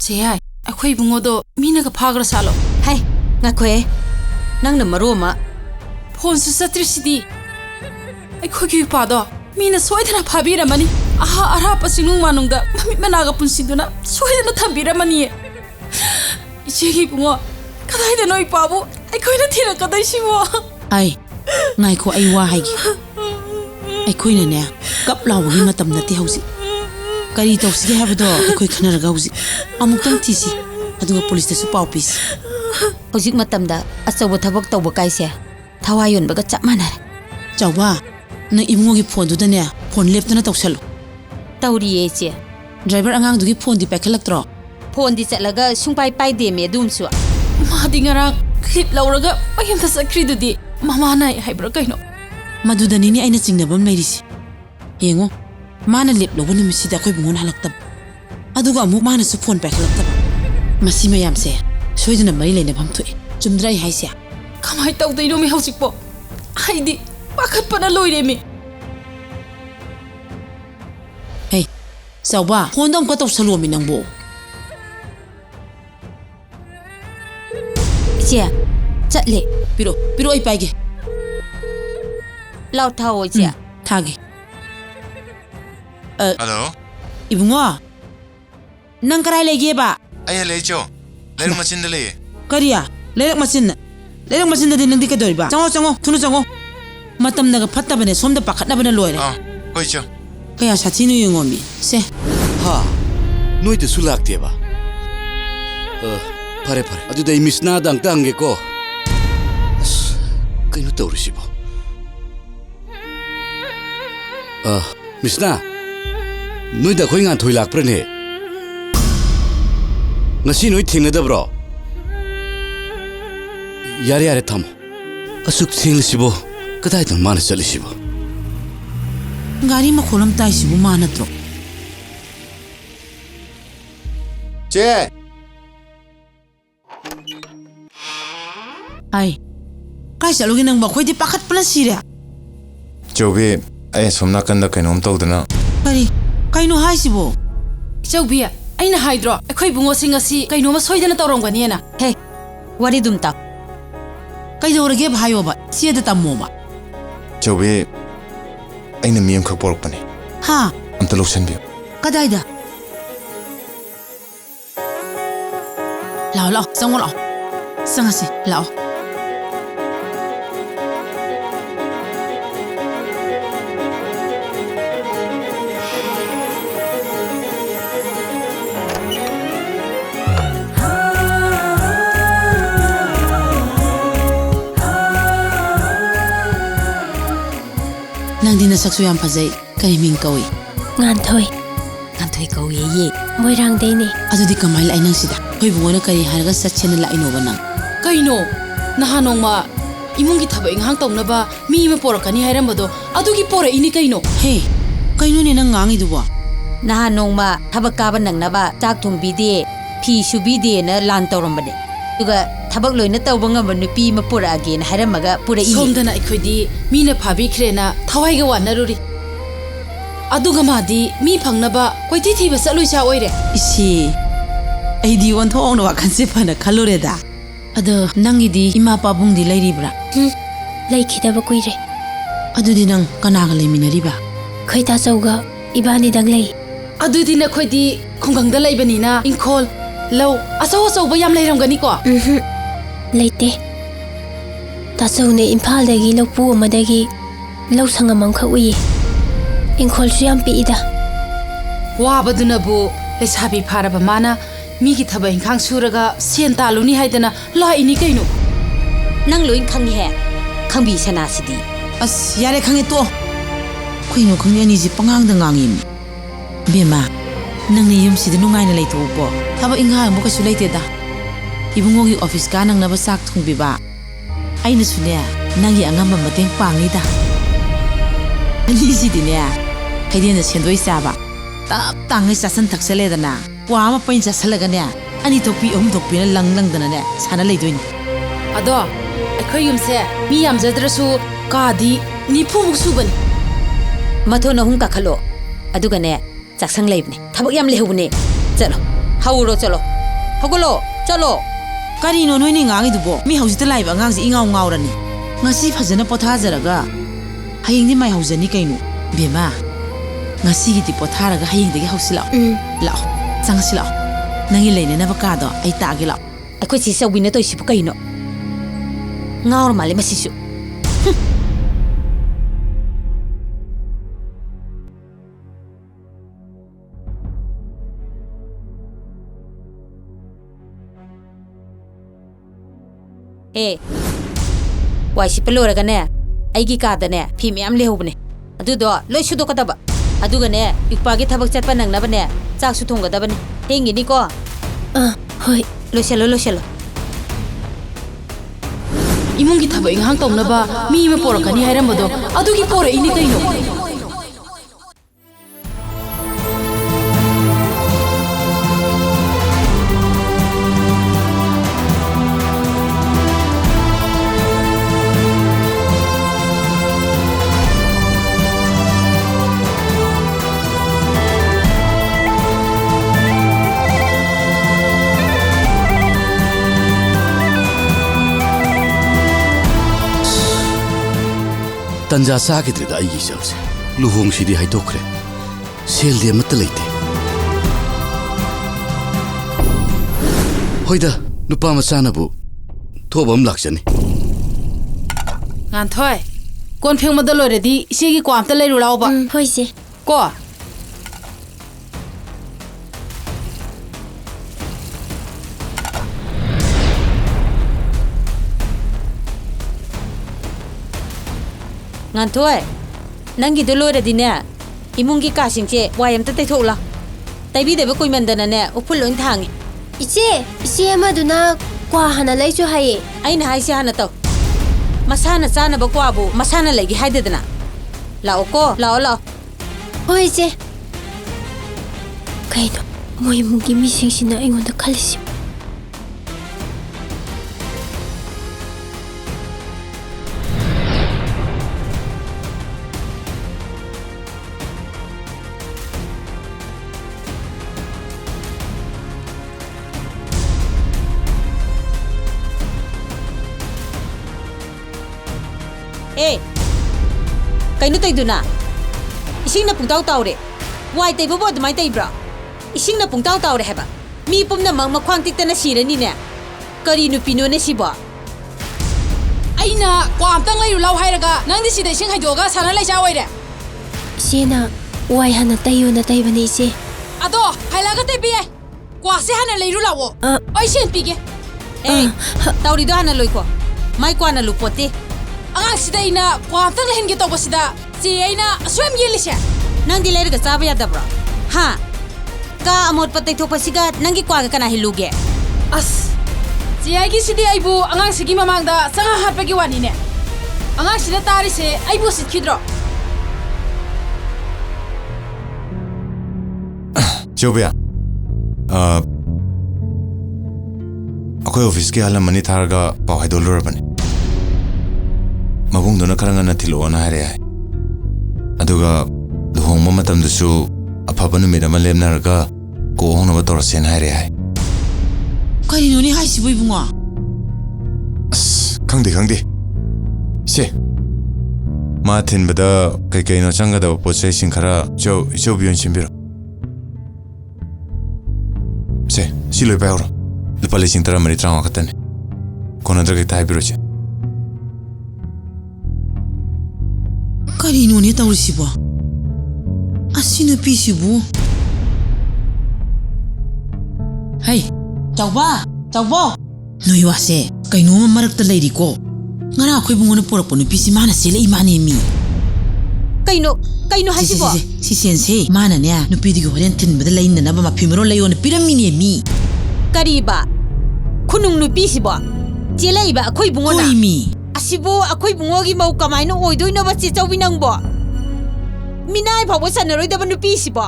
제야, 아코이 붕어도 미나가 파그라 살로. 하이, 나코에. 낭나 마로마. 폰수 사트리시디. 아코이 규파도 미나 소이드나 파비라마니. 아하 아라파 싱웅 마농다. 마나가 분시두나 소이드나 탐비라마니. 이제기 붕어. 가다이데 너이 바보. 아코이나 티라 가다이 시모. 아이, 나이코 아이와 하이기. 아코이나네. 갑라오기 마탐 나티 하우시. Kari tausi habdo koi khana raga husi amuk tang tisi aduga police su pau pis hojik matamda asawa thabak tawba kaise thawayon baga chap manar chawba na imungo gi phone du dane phone left na tawsalo tawri che driver angang du gi phone di pakhalak tro phone di chatlaga sungpai pai de me dum su ma di ngara clip lauraga payam ta sakri du di mama nai haibra kaino madudani ni aina chingnabam leirisi yengo Mana lip lo wani misi da koi bungon halaktab. Aduga amuk mana su phone pack halaktab. Masi mayam se. Soidana mari lene bam thui. Chumdrai hai sia. Kamai tau dai no mi hausik po. Ai di pakat pana loi re mi. Hey. Sauba, phone dam ko tau salo mi nang bo. Sia. Chatle. Piro ai pai ge. Lau thao sia. Thage. Hello? Ibungo. Nang karai lege ba? Ay lecho. Lerang machin dali. Kariya, lerang machin dali nang di ka doi ba? Chango, tunu chango. Matam naga phatta bane somda pakhatna bane loire. Hoi cho. Kaya sathinu yungomi. Se. Ha. Noi de sulak te ba. Pare. Adu dai misna dang tange ko. Kaino tawrisi ba? Misna. Noi da khoi ngan thoi lak prane. Ngasi noi thingna da bro. Yare tham. Asuk thing sibo. Kadai dang man chali sibo. Gari ma kholam tai sibo mana tro. Che. Ai. Kai salogi nang ba khoi di pakat plan sira. Jobi, ay somna kanda kainom tawdana. Kaino haisibo chawbia aina haidro akhoi bungo singasi kaino ma soidana tawrongani na he wari dum tak kaidorage bhayo ba sieda tammo ba Jobi, aina miyam khak porok pane. Ha Amta loksan bi. Kadaida lao sangasi lao Nangdina saksu yam phajai kai ming kawi Nganthoi kawi ye moirang dei ni adudi kamal ainang sida koi bungona kari haraga satchen la ino bana kaino nahanong ma imungi thaba inghang tongna ba mi ma porakani hairambado adugi pora ini kaino he kaino ne nang ngangi duba nahanong ma thabak ka ba nang na ba chak thum bi de phi su bi de na lan tawram ba de duga thabak loina tawba ngam nupi ma pura again hairamaga pura ini somdana ikhodi mi na phabi khrena thawai ga wanaruri aduga madi mi phangnaba koiti thiba salui cha oire isi aidi on thong no wakhan se phana khalore da ado nangi di ima pa bung di lairi bra laiki da ba kuire ꯑꯗꯨꯗꯤ ꯅꯪ ꯀꯅꯥꯒ ꯂꯩꯃꯤꯟꯅꯔꯤꯕ? ꯈꯣꯏ ꯇꯥꯆꯧꯒ ꯏꯕꯥꯅꯤꯗꯪ ꯂꯩ. ꯑꯗꯨꯗꯤ ꯅꯈꯣꯏꯗꯤ ꯈꯨꯡꯒꯪꯗ ꯂꯩꯕꯅꯤꯅ ꯏꯪꯈꯣꯜ ꯂꯧ ꯑꯆꯧ ꯑꯆꯧꯕ ꯌꯥꯝ ꯂꯩꯔꯝꯒꯅꯤꯀꯣ? ꯂꯩꯇꯦ. ꯇꯥꯆꯧꯅ ꯏꯝꯐꯥꯜꯗꯒꯤ ꯂꯧꯄꯨ ꯑꯃꯗꯒꯤ ꯂꯧ ꯁꯪꯒꯝ ꯑꯃꯈꯛ ꯎꯏꯌꯦ. ꯏꯪꯈꯣꯜꯁꯨ ꯌꯥꯝ ꯄꯤꯛꯏꯗ. ꯋꯥꯕꯗꯨꯅꯕꯨ ꯂꯩꯁꯥꯕꯤ ꯐꯥꯔꯕ ꯃꯥꯅ ꯃꯤꯒꯤ ꯊꯕꯛ ꯏꯪꯈꯥꯡ ꯁꯨꯔꯒ ꯁꯦꯟ ꯇꯥꯜꯂꯨꯅꯤ ꯍꯥꯏꯗꯅ ꯂꯥꯛꯏꯅꯤ ꯀꯩꯅꯣ. ꯅꯪ ꯂꯣꯏ ꯈꯪꯉꯤꯍꯦ. ꯈꯪꯕꯤ ꯁꯅꯥꯁꯤꯗꯤ. ꯑꯁ ꯌꯥꯔꯦ ꯈꯪꯉꯦ ꯇꯣ. ꯀꯩꯅꯣ ꯈꯪꯗꯦ ꯑꯅꯤꯁꯤ ꯄꯉꯥꯡꯗ ꯉꯥꯡꯉꯤꯅꯤ. ꯕꯦꯝꯃ ꯅꯪꯅ ꯌꯨꯝꯁꯤꯗ ꯅꯨꯡꯉꯥꯏꯅ ꯂꯩꯊꯣꯛꯎꯀꯣ. ꯊꯕꯛ ꯏꯪꯈꯥꯡꯕꯨ ꯀꯩꯁꯨ ꯂꯩꯇꯦꯗ. ꯏꯕꯨꯡꯉꯣꯒꯤ ꯑꯣꯐꯤꯁ ꯀꯥ ꯅꯪꯅꯕ ꯆꯥꯛ ꯊꯣꯡꯕꯤꯕ. ꯑꯩꯅꯁꯨꯅꯦ ꯅꯪꯒꯤ ꯑꯉꯝꯕ ꯃꯇꯦꯡ ꯄꯥꯡꯉꯤꯗ. ꯑꯅꯤꯁꯤꯗꯤꯅꯦ ꯀꯩꯊꯦꯜꯗ ꯁꯦꯟꯗꯣꯏ ꯆꯥꯕ. ꯇꯞ ꯇꯥꯡꯉꯩ ꯆꯥꯁꯟ ꯊꯛꯆꯜꯂꯦꯗꯅ ꯀ꯭ꯋꯥ ꯑꯃ ꯄꯩꯅ ꯆꯥꯁꯜꯂꯒꯅꯦ ꯑꯅꯤ ꯊꯣꯛꯄꯤ ꯑꯍꯨꯝ ꯊꯣꯛꯄꯤꯅ ꯂꯪꯗꯅꯅꯦ ꯁꯥꯟꯅ ꯂꯩꯗꯣꯏꯅꯤ. ꯑꯗꯣ ꯑꯩꯈꯣꯏ ꯌꯨꯝꯁꯦ ꯃꯤ ꯌꯥꯝꯖꯗ꯭ꯔꯁꯨ ꯀꯥꯗꯤ 90ꯃꯨꯛ ꯁꯨꯕꯅꯤ. ꯃꯊꯣꯟ 3 ꯀꯥꯈꯠꯂꯣ. ꯑꯗꯨꯒꯅꯦ ꯆꯥꯛꯁꯪ ꯂꯩꯕꯅꯦ. ꯊꯕꯛ ꯌꯥꯝ ꯂꯩꯍꯧꯕꯅꯦ. ꯆꯠꯂꯣ. ꯍꯧꯔꯣ ꯆꯠꯂꯣ. ꯍꯧꯒꯠꯂꯣ. ꯆꯠꯂꯣ. ꯀꯔꯤꯅꯣ ꯅꯣꯏꯅ ꯉꯥꯡꯉꯤꯗꯨꯕꯣ? ꯃꯤ ꯍꯧꯖꯤꯛꯇ ꯂꯥꯛꯏꯕ ꯑꯉꯥꯡꯁꯤ ꯏꯉꯥꯎ ꯉꯥꯎꯔꯅꯤ. ꯉꯁꯤ ꯐꯖꯅ ꯄꯣꯊꯥꯖꯔꯒ ꯍꯌꯦꯡꯗꯤ ꯃꯥꯏ ꯍꯧꯖꯅꯤ ꯀꯩꯅꯣ. ꯕꯦꯝꯃ ꯉꯁꯤꯒꯤꯗꯤ ꯄꯣꯊꯥꯔꯒ ꯍꯌꯦꯡꯗꯒꯤ ꯍꯧꯁꯤ ꯂꯥꯛꯑꯣ. ꯂꯥꯛꯑꯣ ꯆꯪꯉꯁꯤ ꯂꯥꯛꯑꯣ. ꯅꯪꯒꯤ ꯂꯩꯅꯅꯕ ꯀꯥꯗꯣ ꯑꯩ ꯇꯥꯛꯑꯒꯦ ꯂꯥꯛꯑꯣ. ꯑꯩꯈꯣꯏ ꯆꯦ ꯆꯧꯕꯤꯅ ꯇꯧꯏꯁꯤꯕꯨ ꯀꯩꯅꯣ? ꯉꯥꯎꯔ ꯃꯥꯜꯂꯦ ꯃꯁꯤꯁꯨ. ꯋꯥꯏ ꯁꯤꯠꯄ ꯂꯣꯏꯔꯒꯅꯦ ꯑꯩꯒꯤ ꯀꯥꯗꯅꯦ ꯐꯤ ꯃꯌꯥꯝ ꯂꯩꯍꯧꯕꯅꯦ. ꯑꯗꯨꯗꯣ ꯂꯣꯏ ꯁꯨꯗꯣꯛꯀꯗꯕ. ꯑꯗꯨꯒꯅꯦ ꯏꯛꯄꯥꯒꯤ ꯊꯕꯛ ꯆꯠꯄ ꯅꯪꯅꯕꯅꯦ ꯆꯥꯛꯁꯨ ꯊꯣꯡꯒꯗꯕꯅꯦ. ꯊꯦꯡꯒꯤꯅꯤꯀꯣ. ꯍꯣꯏ. ꯂꯣꯏꯁꯜꯂꯣ ꯂꯣꯏꯁꯜꯂꯣ. 이문기 타버 잉항 떡나바 미이메 포럭하니 하이란버도 아두기 포레 이니 때이노. ꯇꯟꯖꯥ ꯆꯥꯈꯤꯗ꯭ꯔꯦꯗ ꯑꯩꯒꯤ ꯏꯆꯜꯁꯦ. ꯂꯨꯍꯣꯡꯁꯤꯗꯤ ꯍꯥꯏꯗꯣꯛꯈ꯭ꯔꯦ. ꯁꯦꯜꯗꯤ ꯑꯃꯠꯇ ꯂꯩꯇꯦ. ꯍꯣꯏꯗ ꯅꯨꯄꯥ ꯃꯆꯥꯅꯕꯨ ꯊꯣꯕ ꯑꯃ ꯂꯥꯛꯆꯅꯤ. ꯉꯥꯟꯊꯣꯏ ꯀꯣꯟ ꯐꯦꯡꯕꯗ ꯂꯣꯏꯔꯗꯤ ꯏꯆꯦꯒꯤ ꯀ꯭ꯋꯥ ꯑꯝꯇ ꯂꯩꯔꯨ ꯂꯥꯎꯕ. ꯍꯣꯏ ꯏꯆꯦ. ꯀꯣ ꯉꯥꯟꯊꯣꯏ ꯅꯪꯒꯤꯗꯣ ꯂꯣꯏꯔꯗꯤꯅꯦ 이문기 까싱제 ꯋꯥꯏ ꯑꯝꯇ ꯇꯩꯊꯣꯛꯂꯥ. ꯇꯩꯕꯤꯗꯕ ꯀꯨꯏꯃꯟꯗꯅꯅꯦ ꯎꯐꯨꯜ ꯂꯣꯏ ꯊꯥꯡꯉꯤ. 이제 ꯑꯃꯗꯨꯅ ꯀ꯭ꯋꯥ ꯍꯥꯟꯅ ꯂꯩꯁꯨ ꯍꯥꯏꯌꯦ. ꯑꯩꯅ ꯍꯥꯏꯁꯦ ꯍꯥꯟꯅ ꯇꯧ. ꯃꯁꯥꯅ ꯆꯥꯅꯕ ꯀ꯭ꯋꯥꯕꯨ ꯃꯁꯥꯅ ꯂꯩꯒꯦ ꯍꯥꯏꯗꯗꯅ. ꯂꯥꯛꯑꯣꯀꯣ ꯂꯥꯛꯑꯣ ꯂꯥꯛꯑꯣ. ꯍꯣꯏ 이제. ꯀꯩꯅꯣ ꯃꯣꯏ ꯏꯃꯨꯡꯒꯤ ꯃꯤꯁꯤꯡꯁꯤꯅ ꯑꯩꯉꯣꯟꯗ ꯈꯜꯂꯤꯁꯤ. ꯀꯩꯅꯣ ꯇꯩꯗꯨꯅ 이싱나 ꯄꯨꯡꯇꯥꯎ ꯇꯥꯎꯔꯦ. ꯋꯥꯏ ꯇꯩꯕꯕꯨ ꯑꯗꯨꯃꯥꯏꯅ ꯇꯩꯕ꯭ꯔꯣ? 이싱나 ꯄꯨꯡꯇꯥꯎ ꯇꯥꯎꯔꯦ ꯍꯥꯏꯕ. ꯃꯤ ꯄꯨꯝꯅꯃꯛ ꯃꯈ꯭ꯋꯥꯡ ꯇꯤꯛꯇꯅ ꯁꯤꯔꯅꯤꯅꯦ. ꯀꯔꯤ ꯅꯨꯄꯤꯅꯣꯅꯦ ꯁꯤꯕꯣ? ꯑꯩꯅ ꯀ꯭ꯋꯥ ꯑꯝꯇꯪ ꯂꯩꯔꯨ ꯂꯥꯎ ꯍꯥꯏꯔꯒ ꯅꯪꯗꯤ ꯁꯤꯗ ꯏꯁꯤꯡ ꯍꯩꯗꯣꯛꯑꯒ ꯁꯥꯟꯅ ꯂꯩꯆꯥ ꯑꯣꯏꯔꯦ. 이제나 ꯋꯥꯏ ꯍꯥꯟꯅ ꯇꯩꯌꯣꯅ ꯇꯩꯕꯅꯦ 이제. ꯑꯗꯣ ꯍꯥꯏꯂꯒ ꯇꯩꯕꯤ ꯌꯥꯏ. ꯀ꯭ꯋꯥꯁꯦ ꯍꯥꯟꯅ ꯂꯩꯔꯨ ꯂꯥꯎꯑꯣ. ꯑꯩ ꯁꯦꯟ ꯄꯤꯒꯦ. ꯇꯧꯔꯤꯗꯣ ꯍꯥꯟꯅ ꯂꯣꯏꯀꯣ. ꯃꯥꯏ ꯀ꯭ꯋꯥꯅ ꯂꯨꯄꯣꯠꯇꯦ. ꯑꯉꯥꯡꯁꯤꯗ ꯑꯩꯅ ꯀ꯭ꯋꯥ ꯑꯝꯇꯪ ꯂꯩꯍꯟꯒꯦ ꯇꯧꯕꯁꯤꯗ ꯆꯦ ꯑꯩꯅ ꯑꯁꯣꯏꯝ ꯌꯦꯜꯂꯤꯁꯦ. ꯅꯪꯗꯤ ꯂꯩꯔꯒ ꯆꯥꯕ ꯌꯥꯗꯕ꯭ꯔꯣ? ꯍꯥ? ꯀꯥ ꯑꯃꯣꯠꯄ ꯇꯩꯊꯣꯛꯄꯁꯤꯒ ꯅꯪꯒꯤ ꯀ꯭ꯋꯥꯒ ꯀꯅꯥ ꯍꯤꯜꯂꯨꯒꯦ? ꯑꯁ ꯆꯦ ꯑꯩꯒꯤꯁꯤꯗꯤ ꯑꯩꯕꯨ ꯑꯉꯥꯡꯁꯤꯒꯤ ꯃꯃꯥꯡꯗ ꯆꯪꯉ ꯍꯥꯠꯄꯒꯤ ꯋꯥꯅꯤꯅꯦ. ꯑꯉꯥꯡꯁꯤꯅ ꯇꯥꯔꯤꯁꯦ ꯑꯩꯕꯨ ꯁꯤꯠꯈꯤꯗ꯭ꯔꯣ? ꯆꯧꯕꯤꯌꯥ ꯑꯩꯈꯣꯏ ꯑꯣꯐꯤꯁꯀꯤ ꯑꯍꯜ ꯑꯃꯅꯤ ꯊꯥꯔꯒ ꯄꯥꯎ ꯍꯥꯏꯗꯣꯛꯂꯨꯔꯕꯅꯤ. ꯃꯕꯨꯡꯗꯨꯅ ꯈꯔ ꯉꯟꯅ ꯊꯤꯜꯂꯛꯑꯣꯅ ꯍꯥꯏꯔꯛꯑꯦ. ꯑꯗꯨꯒ ꯂꯨꯍꯣꯡꯕ ꯃꯇꯝꯗꯁꯨ ꯑꯐꯕ ꯅꯨꯃꯤꯠ ꯑꯃ ꯂꯦꯞꯅꯔꯒ ꯀꯣꯍꯣꯡꯅꯕ ꯇꯧꯔꯁꯦꯅ ꯍꯥꯏꯔꯛꯑꯦ ꯍꯥꯏ. ꯀꯔꯤꯅꯣꯅꯦ ꯍꯥꯏꯁꯤꯕꯨ ꯏꯕꯨꯡꯉꯣ? ꯑꯁ ꯈꯪꯗꯦ. ꯏꯆꯦ 마틴 보다 그게이노 장가도 보세신 가라 저 비온 신비로 세 실로 배우러 빨리 신따라 머리 트라마 같다네 고나들게 타이비로지 Karino tawrisibo asino pisibo Hey chawba Noi wase kaino marakta leiriko ngara khoi bungona porak ponu pisi mana sele imane mi Kaino hasibo si sense mana ne nupi di horen tin bada lain na ba ma phimro layon piramine mi Kariba Kunung nupi sibo Jelai ba khoi bungona Koi mi Asibo akoy bungogi mau kamay no oidoy na ba si Chawbinang bo Minay pa wa sanaroi da ba nupi sibo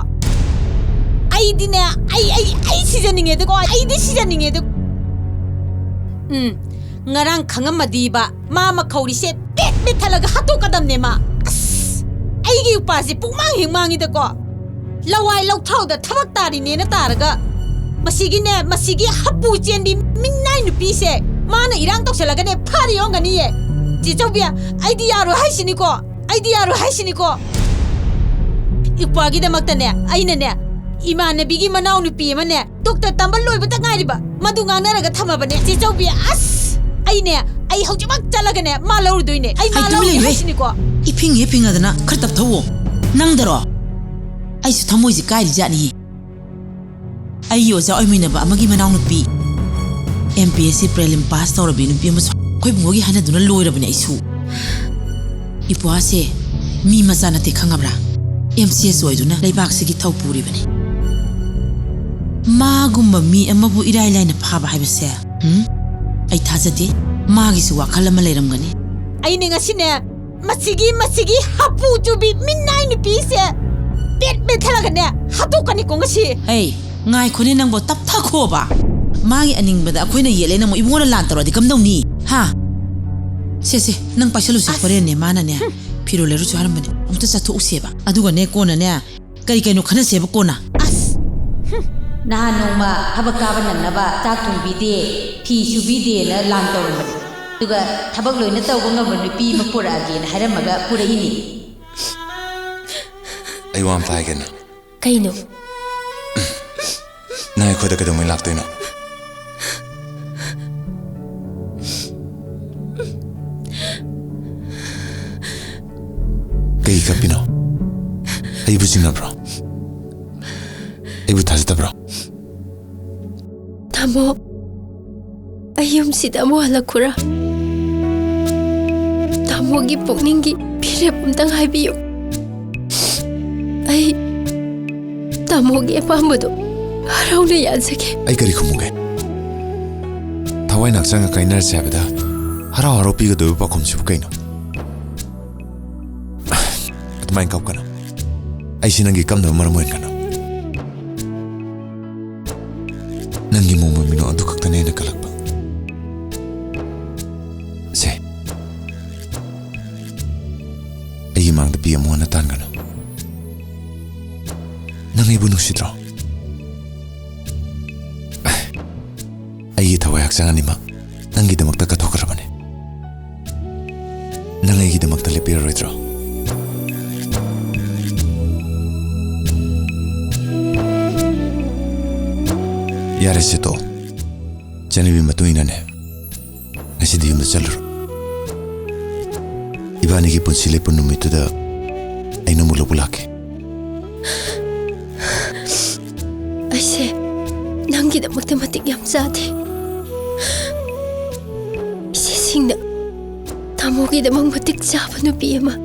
Ay di na ay sijaning edo ko ay di sijaning edo Ngarang kangamadi ba mama kauri se bet talaga hato kadam ne ma Ay gi upasi pumang hingmangi da ko Lawai law thau da thabak tari ne na taraga Masigi hapu chendi minay nupi se Mana irang tok selaga ne pari yong gani ye Ji Chawbia idea ro haisini ko Ipagi da makta ne aina ne Imane bigi manau nupi ma ne Doktor tambal loi bata ngari ba Madu nganaraga thama ba ne Ji Chawbia aine ai haujimak chalaga ne ma laur doi ne ai ma laur haisini ko iping adana khartap thawo nang daro ai su thamoi ji kai jani ai yo za oimina ba amagi manau nupi MPSC prelim pass tawra bi nupi ma khoi bungogi hana duna loira bani isu ipwase mi maza na te khangabra MCS oiduna leibak sigi thau puri bani magumba mi amabu irai laina phaba haibase ai thajate magi su wakhala ma leiram gani ai ne ngasine masigi hapu jubi minnai ni pise bet thalaga ne hatu kani ko ngasi hey ngai khone nang bo tap tha kho ba magi aning bada khoina yele na mo ibona lan taro di kam dong ni ha se nang pasalu se pore ne mana ne phiro leru chu haram bane amta cha thu useba aduga ne kona ne kari kaino khana seba kona Nahan nongma habak kaban na ba chak thung bide phi su bide na lan tawr bani duga thabak loina taw ko ngam nupi ma pura age na haramaga pura ini ai wam tai gen Kaino nai khoda ka dong lak toino kai kapino ai busina bro ai bu thasta bro Tamo ayum sida mo halakura Tamo gi pokningi pirep umtang haibiyo Ai Tamo gi apamado harau na yansake ai kari khumuge thawai nak sanga kainar sabada harau pi ga do pa khum chu kaino atmai kau kana ai sinangi kam da marmoin kana Nangi momo mino adu kaktane na kalakpa Se Ayi mang da piya mo na tan gano Nangi bunu sidro Ayi tawayak sa anima Nangi damak da katokarabane Nangi damak da lepira retro Yare sito Jani bi matuina ne Nasi di yum da chalur Ibani ki punsile pun numitu da Aino mulo bulake Aise Nangi da matematik yam zade Isi singda Tamo gi da matik zaba nupi ama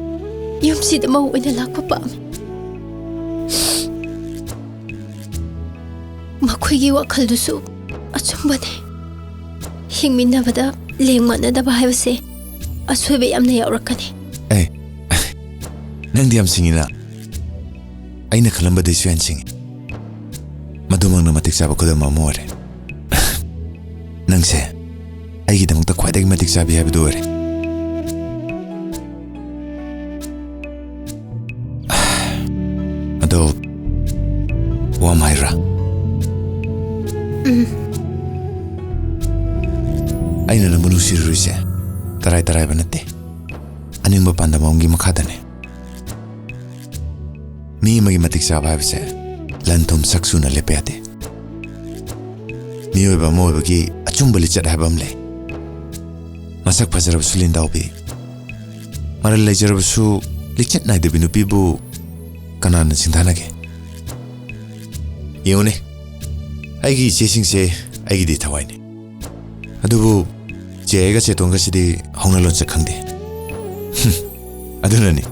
Yum si da mau ina lakpa paami Makoigi wakal dusu achumbane hingminnabada lengmanadaba haibase aswebe yamna yaurakani Hey Nang di am singina Aina khalamba de suyan singi Madumang na matik saba ko da mamore Nang se Ay gidamang ta kwadag matik sabi habi doore Ado Wam hayra Aina na munu siruise taray ba nate ꯑꯅꯤꯡꯕ ꯄꯥꯟꯗꯝꯒꯤ ꯃꯈꯥꯗꯅꯤ ꯃꯤ ꯑꯃꯒꯤ ꯃꯇꯤꯛ ꯆꯥꯕ ꯍꯥꯏꯕꯁꯦ ꯂꯟ ꯊꯨꯝ ꯁꯛ ꯁꯨꯅ ꯂꯦꯞꯄ ꯌꯥꯗꯦ ꯃꯤꯑꯣꯏꯕ ꯑꯃ ꯑꯣꯏꯕꯒꯤ ꯑꯆꯨꯝꯕ ꯂꯤꯆꯠ ꯍꯥꯏꯕ ꯑꯃ ꯂꯩ ꯃꯁꯛ ꯐꯖꯔꯕꯁꯨ ꯂꯤꯟꯗꯥꯎꯕꯤ ꯃꯔꯜ ꯂꯩꯖꯔꯕꯁꯨ ꯂꯤꯆꯠ ꯅꯥꯏꯗꯕꯤ ꯅꯨꯄꯤꯕꯨ ꯀꯅꯥꯅ ꯁꯤꯡꯊꯥꯅꯒꯦ ꯌꯦꯡꯉꯨꯅꯦ ꯑꯩꯒꯤ ꯏꯆꯦꯁꯤꯡꯁꯦ ꯑꯩꯒꯤꯗꯤ ꯊꯋꯥꯏꯅꯤ ꯑꯗꯨꯕꯨ ꯆꯦꯒ ꯆꯦꯇꯣꯡꯒꯁꯤꯗꯤ ꯍꯧꯅ ꯂꯣꯟꯆꯠ ꯈꯪꯗꯦ ꯑꯗꯨꯅꯅꯤ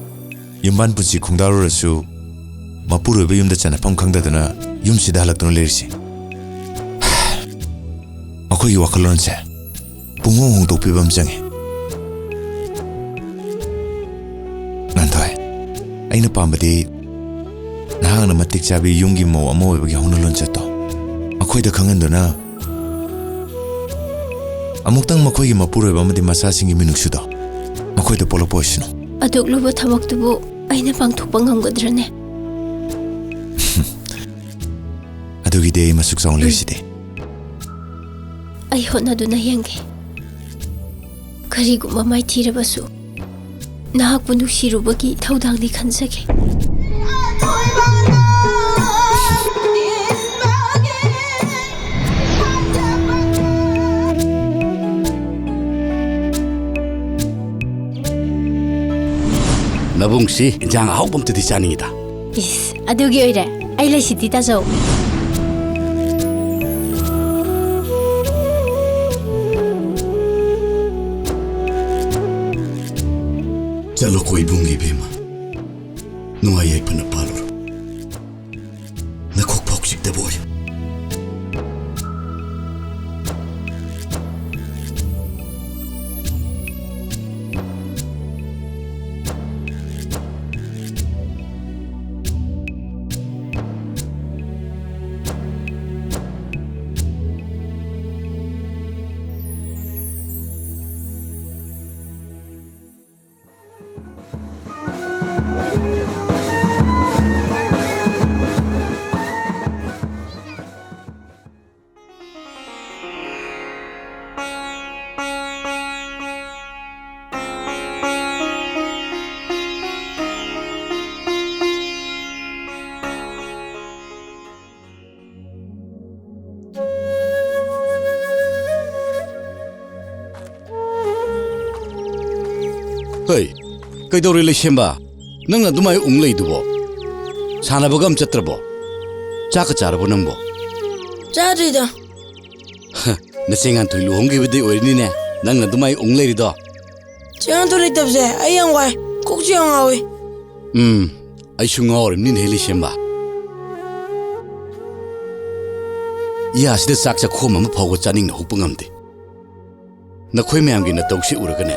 ꯌꯨꯝꯕꯥꯟ ꯄꯨꯟꯁꯤ ꯈꯣꯡꯗꯥꯔꯨꯔꯁꯨ ꯃꯄꯨꯔꯣꯏꯕ ꯌꯨꯝꯗ ꯆꯟꯅꯐꯝ ꯈꯪꯗꯗꯅ ꯌꯨꯝꯁꯤꯗ ꯍꯜꯂꯛꯇꯨꯅ ꯂꯩꯔꯤꯁꯤ ꯃꯈꯣꯏꯒꯤ ꯋꯥꯈꯜꯂꯣꯟꯁꯦ ꯄꯨꯡꯍꯣꯡ ꯍꯣꯡꯗꯣꯛꯄꯤꯕ ꯑꯃ ꯆꯪꯉꯤ ꯉꯥꯟꯊꯣꯏ ꯑꯩꯅ ꯄꯥꯝꯕꯗꯤ ꯅꯍꯥꯛꯅ ꯃꯇꯤꯛ ꯆꯥꯕꯤ ꯌꯨꯝꯒꯤ ꯃꯧ ꯑꯃ ꯑꯣꯏꯕꯒꯤ ꯍꯧꯅ ꯂꯣꯟꯆꯠꯇꯣ ꯃꯈꯣꯏꯗ ꯈꯪꯍꯟꯗꯨꯅ ꯑꯃꯨꯛꯇꯪ ꯃꯈꯣꯏꯒꯤ ꯃꯄꯨꯔꯣꯏꯕ ꯑꯃꯗꯤ ꯃꯆꯥꯁꯤꯡꯒꯤ ꯃꯤꯅꯨꯡꯁꯤꯗꯣ ꯃꯈꯣꯏꯗ ꯄꯣꯛꯂꯛꯄ ꯑꯣꯏꯁꯅꯨ ꯑꯗꯨꯛꯂꯨꯕ ꯊꯕꯛꯇꯨꯕꯨ ꯑꯩꯅ ꯄꯥꯡꯊꯣꯛꯄ ꯉꯝꯒꯗ꯭ꯔꯅꯦ ꯑꯗꯨꯒꯤꯗꯤ ꯑꯩ ꯃꯁꯨꯛ ꯆꯥꯎꯅ ꯂꯩꯔꯤꯁꯤꯗꯤ ꯑꯩ ꯍꯣꯠꯅꯗꯨꯅ ꯌꯦꯡꯒꯦ ꯀꯔꯤꯒꯨꯝꯕ ꯃꯥꯏꯊꯤꯔꯕꯁꯨ ꯅꯍꯥꯛꯄꯨ ꯅꯨꯡꯁꯤꯔꯨꯕꯒꯤ ꯊꯧꯗꯥꯡꯗꯤ ꯈꯟꯖꯒꯦ ꯅꯕꯨꯡꯁꯤ ꯏꯟꯖꯥꯡ ꯑꯍꯥꯎꯕ ꯑꯝꯇꯗꯤ ꯆꯥꯅꯤꯡꯉꯤꯗ ꯏꯁ ꯑꯗꯨꯒꯤ ꯑꯣꯏꯔꯦ ꯑꯩ ꯂꯩꯁꯤꯗꯤ ꯇꯥꯖꯧ ꯆꯠꯂꯣ ꯀꯣ ꯏꯕꯨꯡꯒꯤ ꯏꯕꯦꯝꯃ ꯅꯨꯡꯉꯥꯏ ꯌꯥꯏꯐꯅ ꯄꯥꯜꯂꯨꯔꯣ ꯅꯈꯣꯛ ꯐꯥꯎ ꯆꯤꯛꯇꯕ ꯑꯣꯏꯌꯨ ꯍꯩ ꯀꯩꯗꯧꯔꯦ ꯂꯩꯁꯦꯝꯕ ꯅꯪ ꯑꯗꯨꯃꯥꯏ ꯎꯡ ꯂꯩꯗꯨꯕꯣ ꯁꯥꯟꯅꯕꯒ ꯑꯝ ꯆꯠꯇ꯭ꯔꯕꯣ ꯆꯥꯛꯀ ꯆꯥꯔꯕꯣ ꯅꯪꯕꯣ ꯆꯥꯗ꯭ꯔꯤꯗ ꯅꯆꯦ ꯉꯥꯟꯊꯣꯏ ꯂꯨꯍꯣꯡꯈꯤꯕꯗꯤ ꯑꯣꯏꯔꯅꯤꯅꯦ ꯅꯪꯅ ꯑꯗꯨꯃꯥꯏ ꯎꯡ ꯂꯩꯔꯤꯗꯣ ꯆꯦ ꯉꯥꯟꯊꯣꯏ ꯂꯩꯇꯕꯁꯦ ꯑꯩ ꯌꯥꯝ ꯋꯥꯏ ꯀꯣꯛꯁꯨ ꯌꯥꯝ ꯉꯥꯎꯏ ꯑꯩꯁꯨ ꯉꯥꯎꯔꯤꯕꯅꯤꯅꯦ ꯂꯩꯁꯦꯝꯕ ꯌꯥꯁꯤꯗ ꯆꯥꯛ ꯆꯥꯈꯣꯝ ꯑꯃ ꯐꯥꯎꯕ ꯆꯥꯅꯤꯡꯅ ꯍꯨꯛꯄ ꯉꯝꯗꯦ ꯅꯈꯣꯏ ꯃꯌꯥꯝꯒꯤ ꯅꯇꯧꯁꯤ ꯎꯔꯒꯅꯦ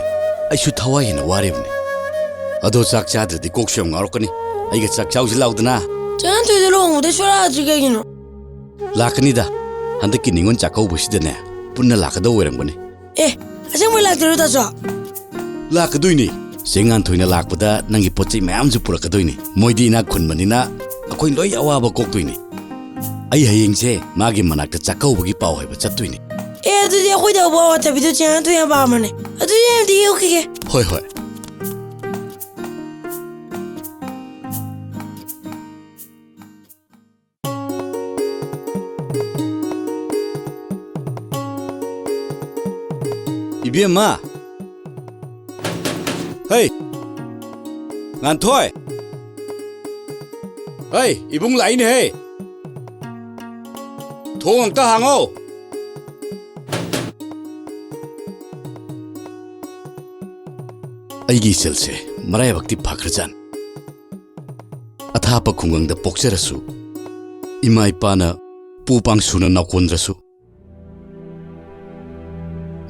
ꯑꯩꯁꯨ ꯊꯋꯥꯏ ꯍꯦꯟꯅ ꯋꯥꯔꯤꯕꯅꯤ ꯑꯗꯣ ꯆꯥꯛ ꯆꯥꯗ꯭ꯔꯗꯤ ꯀꯣꯛꯁꯨ ꯌꯥꯝ ꯉꯥꯎꯔꯛꯀꯅꯤ ꯑꯩꯒ ꯆꯥꯛ ꯆꯥꯎꯁꯤ ꯂꯥꯎꯗꯅ ꯆꯦ ꯉꯥꯟꯊꯣꯏꯗ ꯂꯨꯍꯣꯡꯕꯗꯩ ꯁꯣꯔꯛꯑꯗ꯭ꯔꯤ ꯀꯩꯒꯤꯅꯣ ꯂꯥꯛꯀꯅꯤꯗ ꯍꯟꯗꯛꯀꯤ ꯅꯤꯉꯣꯜ ꯆꯥꯛꯀꯧꯕꯁꯤꯗꯅꯦ ꯄꯨꯟꯅ ꯂꯥꯛꯀꯗꯧ ꯑꯣꯏꯔꯝꯒꯅꯤ ꯑꯁꯦꯡꯕꯩ ꯂꯥꯛꯇꯣꯏꯔꯣ ꯇꯥꯆꯣ ꯂꯥꯛꯀꯗꯣꯏꯅꯤ ꯆꯦ ꯉꯥꯟꯊꯣꯏꯅ ꯂꯥꯛꯄꯗ ꯅꯪꯒꯤ ꯄꯣꯠꯆꯩ ꯃꯌꯥꯝꯁꯨ ꯄꯨꯔꯛꯀꯗꯣꯏꯅꯤ ꯃꯣꯏꯗꯤ ꯏꯅꯥꯛ ꯈꯨꯟꯕꯅꯤꯅ ꯑꯩꯈꯣꯏ ꯂꯣꯏ ꯑꯋꯥꯕ ꯀꯣꯛꯇꯣꯏꯅꯤ ꯑꯩ ꯍꯌꯦꯡꯁꯦ ꯃꯥꯒꯤ ꯃꯅꯥꯛꯇ ꯆꯥꯛꯀꯧꯕꯒꯤ ꯄꯥꯎ ꯍꯥꯏꯕ ꯆꯠꯇꯣꯏꯅꯤ ꯑꯗꯨꯗꯤ ꯑꯩꯈꯣꯏꯗ ꯑꯋꯥꯊꯕꯤꯗꯣ ꯆꯦ ꯉꯥꯟꯊꯣꯏ ꯌꯥꯝ ꯄꯥꯝꯕꯅꯦ ꯑꯗꯨꯗꯤ ꯑꯝꯇ ꯌꯦꯛꯈꯤꯒꯦ ꯍꯣꯏ ꯍꯣꯏ 이비엠마 헤이 ꯉꯥꯟꯊꯣꯏ 헤이 이붕 라인에 헤이 ꯊꯣꯡ ꯑꯝꯇ ꯍꯥꯡꯉꯣ ꯑꯩꯒꯤ ꯏꯆꯜꯁꯦ ꯃꯔꯥꯏꯕꯛꯇꯤ ꯐꯈ꯭ꯔꯖꯥꯠꯅꯤ ꯑꯊꯥꯞꯄ ꯈꯨꯡꯒꯪꯗ ꯄꯣꯛꯆꯔꯁꯨ ꯏꯃꯥ ꯏꯄꯥꯅ ꯄꯨ ꯄꯥꯡ ꯁꯨꯅ ꯅꯥꯎꯀꯣꯟꯗ꯭ꯔꯁꯨ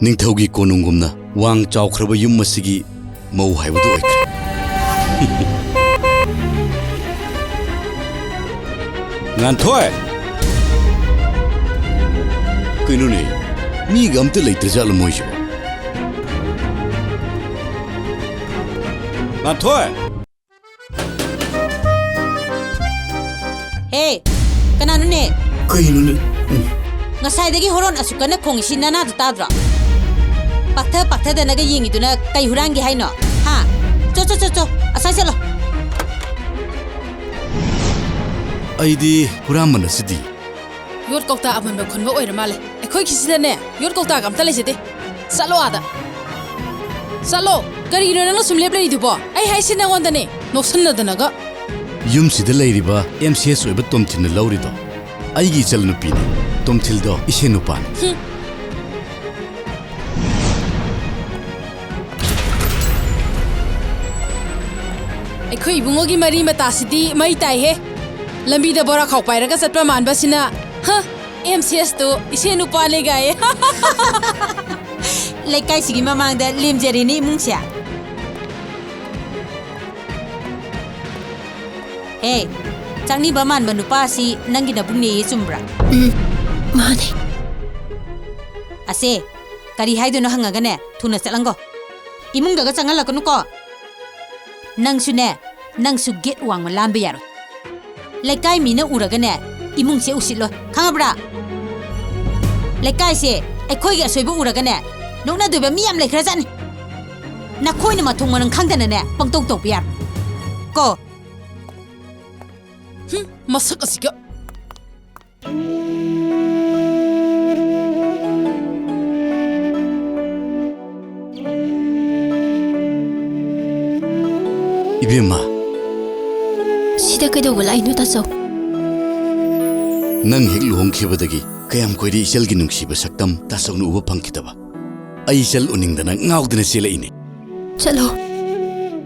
ꯅꯤꯡꯊꯧꯒꯤ ꯀꯣꯅꯨꯡꯒꯨꯝꯅ ꯋꯥꯡ ꯆꯥꯎꯈ꯭ꯔꯕ ꯌꯨꯝ ꯑꯁꯤꯒꯤ ꯃꯧ ꯍꯥꯏꯕꯗꯨ ꯑꯣꯏꯈ꯭ꯔꯦ ꯉꯥꯟꯊꯣꯏ ꯀꯩꯅꯣꯅꯦ ꯃꯤꯒ ꯑꯝꯇ ꯂꯩꯇ꯭ꯔꯖꯥꯠꯂ ꯃꯣꯏꯁꯤꯕꯣ ꯉꯥꯟꯊꯣꯏ ꯍꯦ ꯀꯅꯥꯅꯣꯅꯦ ꯀꯩꯅꯣꯅꯦ ꯉꯁꯥꯏꯗꯒꯤ ꯍꯣꯔꯣꯟ ꯑꯁꯨꯛꯀꯟꯅ ꯈꯣꯡꯉꯤꯁꯤ ꯅꯅꯥꯗꯨ ꯇꯥꯗ꯭ꯔꯣ ꯄꯥꯛꯊꯗꯅꯒ ꯌꯦꯡꯉꯤꯗꯨꯅ ꯀꯩ ꯍꯨꯔꯥꯟꯒꯦ ꯍꯥꯏꯅꯣ ꯍꯥ ꯆꯣ ꯑꯁꯥꯏ ꯆꯠꯂꯣ ꯑꯩꯗꯤ ꯍꯨꯔꯥꯟꯕꯅ ꯁꯤꯗꯤ ꯌꯣꯠ ꯀꯧꯇꯥ ꯑꯃꯟꯕ ꯈꯨꯟꯕ ꯑꯣꯏꯔ ꯃꯥꯜꯂꯦ ꯑꯩꯈꯣꯏꯒꯤꯁꯤꯗꯅꯦ ꯌꯣꯠ ꯀꯧꯇꯥꯒ ꯑꯝꯇ ꯂꯩꯖꯗꯦ ꯆꯠꯂꯣ ꯑꯥꯗ ꯆꯠꯂꯣ ꯀꯔꯤꯒꯤꯅꯣ ꯅꯪꯅ ꯁꯨꯝ ꯂꯦꯞ ꯂꯩꯔꯤꯗꯨꯕꯣ ꯑꯩ ꯍꯥꯏꯁꯤ ꯅꯪꯉꯣꯟꯗꯅꯦ ꯅꯣꯛꯁꯟꯅꯗꯅꯒ ꯌꯨꯝꯁꯤꯗ ꯂꯩꯔꯤꯕ MCS ꯑꯣꯏꯕ ꯇꯣꯝꯊꯤꯜꯅ ꯂꯧꯔꯤꯗꯣ ꯑꯩꯒꯤ ꯏꯆꯜꯅꯨꯄꯤꯅꯤ ꯇꯣꯝꯊꯤꯜꯗꯣ ꯏꯁꯦꯟ ꯅꯨꯄꯥꯅꯤ ꯑꯩꯈꯣꯏ ꯏꯕꯨꯡꯉꯣꯒꯤ ꯃꯔꯤ ꯃꯇꯥꯁꯤꯗꯤ ꯃꯩ ꯇꯥꯏꯍꯦ ꯂꯝꯕꯤꯗ ꯕꯣꯔꯥ ꯈꯥꯎ ꯄꯥꯏꯔꯒ ꯆꯠꯄ ꯃꯥꯟꯕꯁꯤꯅ MCS ꯇꯣ ꯏꯁꯦꯟ ꯅꯨꯄꯥꯅꯦ ꯒꯥꯏꯌꯦ ꯂꯩꯀꯥꯏꯁꯤꯒꯤ ꯃꯃꯥꯡꯗ ꯂꯦꯝꯖꯔꯤꯅꯤ ꯏꯃꯨꯡꯁꯦ ꯍꯦ ꯆꯪꯅꯤꯕ ꯃꯥꯟꯕ ꯅꯨꯄꯥꯁꯤ ꯅꯪꯒꯤ ꯅꯕꯨꯡꯅꯦꯌꯦ ꯆꯨꯝꯕ꯭ꯔꯥ ꯃꯥꯅꯦ ꯑꯁꯦ ꯀꯔꯤ ꯍꯥꯏꯗꯣꯏꯅꯣ ꯍꯪꯉꯒꯅꯦ ꯊꯨꯅ ꯆꯠꯂꯪꯒꯣ 이문가가 장할라거누고 낭수네 낭수 겟 왕만 람베야로 레까이 미나 우라가네 이뭉세 우실로 강아브라 레까이세 에코이가 소이부 우라가네 녹나도베 미암 레크라자니 나코이나 마통만은 강다네네 뻥똥똥비야 고 마사가시가 이비마 시다 그도 라이노 다소 난 핵 루홍키버다기 그얌 코이리 이셀기 눅시버 saktam 다속누 우버 팡키다바 아이셀 우닝다나 ngaud나 셀레이니 चलो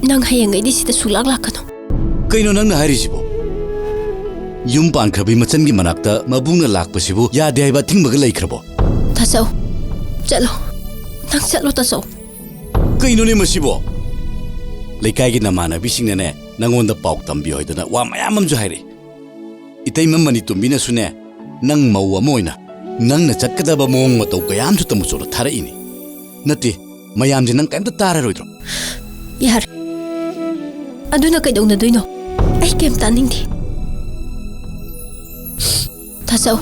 नंग हयंगैदि सिदा सुलाक लाकनो कइनो नंगना हारिसिबो युम पानखबि मचनगी मनाक्ता मबुंगना लाकपसिबो यादे हाइबा थिंगबगा लैखरबो तासौ चलो नंग चलो तासौ कइनो ने मसिबो लेकाइगी नमानबिसिंगने नंगोंदा पाउ तंबि होइदना वा मयाममजु हाइरे इतै ममनी तुमिना सुने नंग मौ अमोइना नंगना चटकदबा मोंग मतौ कयामजु तमुचोर थारइनी नति मयामजे नंग कैमता तारारोइद्रो यार अदुना कैदौना दोइनो आई केम तानिंथि तासौ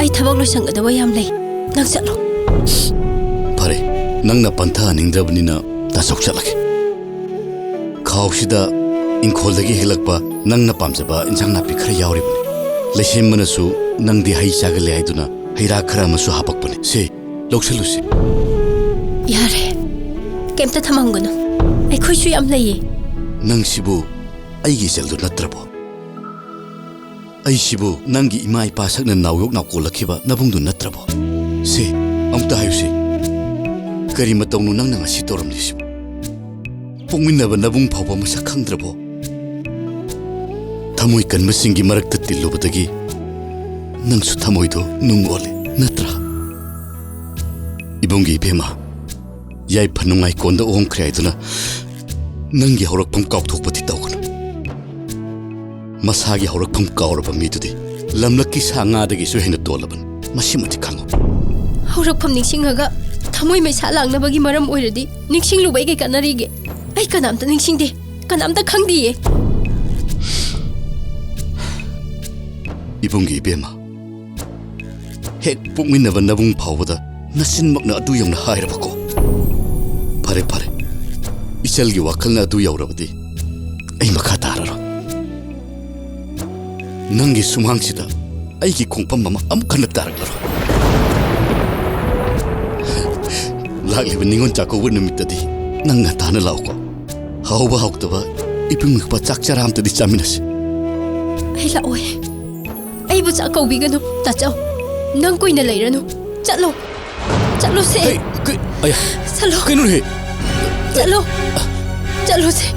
आई थबक लोइसंगदबा याम लै नंग चलो फरे नंगना पंथा निंद्रबनिना तासौ चलके खाउसिदा इंखोलदगी हेलकपा नंगना पामजबा इंसांग नापि खरा यावरिबने लेसेमनसु नंगदि हई चागले हाइदुना हैरा खरा मसु हापकपने से लौसलुसि यारे केमता थमंगनो आई खोइसु याम लैये नंगसिबु आइगी सेलदु नत्रबो आइसिबु नंगी इमा इपा सकना नावयोग नावकोलखिबा नबुंदु नत्रबो से अमता हायुसि करि मतौनु नंगना ngasi तोरमलिसिबु पोंमिनबा नबुंग फावबा मसा खंद्रबो थमोय कनबसिंगी मरक्ता तिल्लुबदगी नंगसु थमोयदो नुंगोले नत्रा इबुंगी बेमा याई फनुंगाई कोंदा ओंख्रे आइदुना नंगी हौरकफम काउथोकपति तौगनु मसागी हौरकफम काउरबा मीदुदी लमलक्की सांगादगी हेन तोलबन मसिमति खांगो हौरकफम निसिंगगा थमोय मैसा लांगनबगी मरम ओइरदी निसिंगलुबै गे कनरीगे आई कनामता निसिंगदे कनामता खंगदिये इबुंगी बेमा हेक पुमिनबा नबुंग फावबदा नसिनमकना अदु यौना हाइरबको फरे फरे इचलगी वाखलना अदु यौरबदी आई मखा ताररो नंगी सुमांगसिदा आईगी खोंपम ममा अमखन तारगलरो लागलिबा निंगोन चाकोबा नुमितदी नंगा ताना लावको हाउबा हाउतबा इपुंगपा चाकचारामतदी चामिनसि आई लाओय आई बु चाकौबिगनो ताचौ नंग कोइना लैरनु चलो चलो से चलो कइनो हे चलो चलो से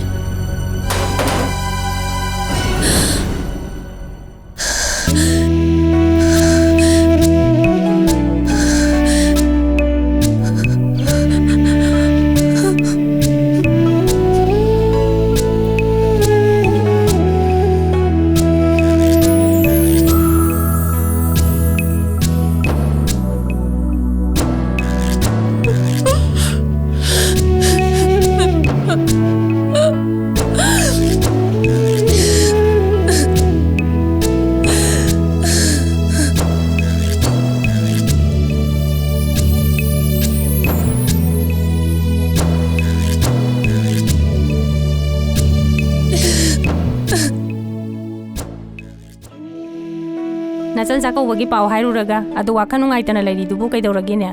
ꯅꯆꯟ ꯆꯥꯛꯀꯧꯕꯒꯤ ꯄꯥꯎ ꯍꯥꯏꯔꯨꯔꯒ ꯑꯗꯨ ꯋꯥꯈꯜ ꯅꯨꯡꯉꯥꯏꯇꯅ ꯂꯩꯔꯤꯗꯨꯕꯨ ꯀꯩꯗꯧꯔꯒꯦꯅꯦ?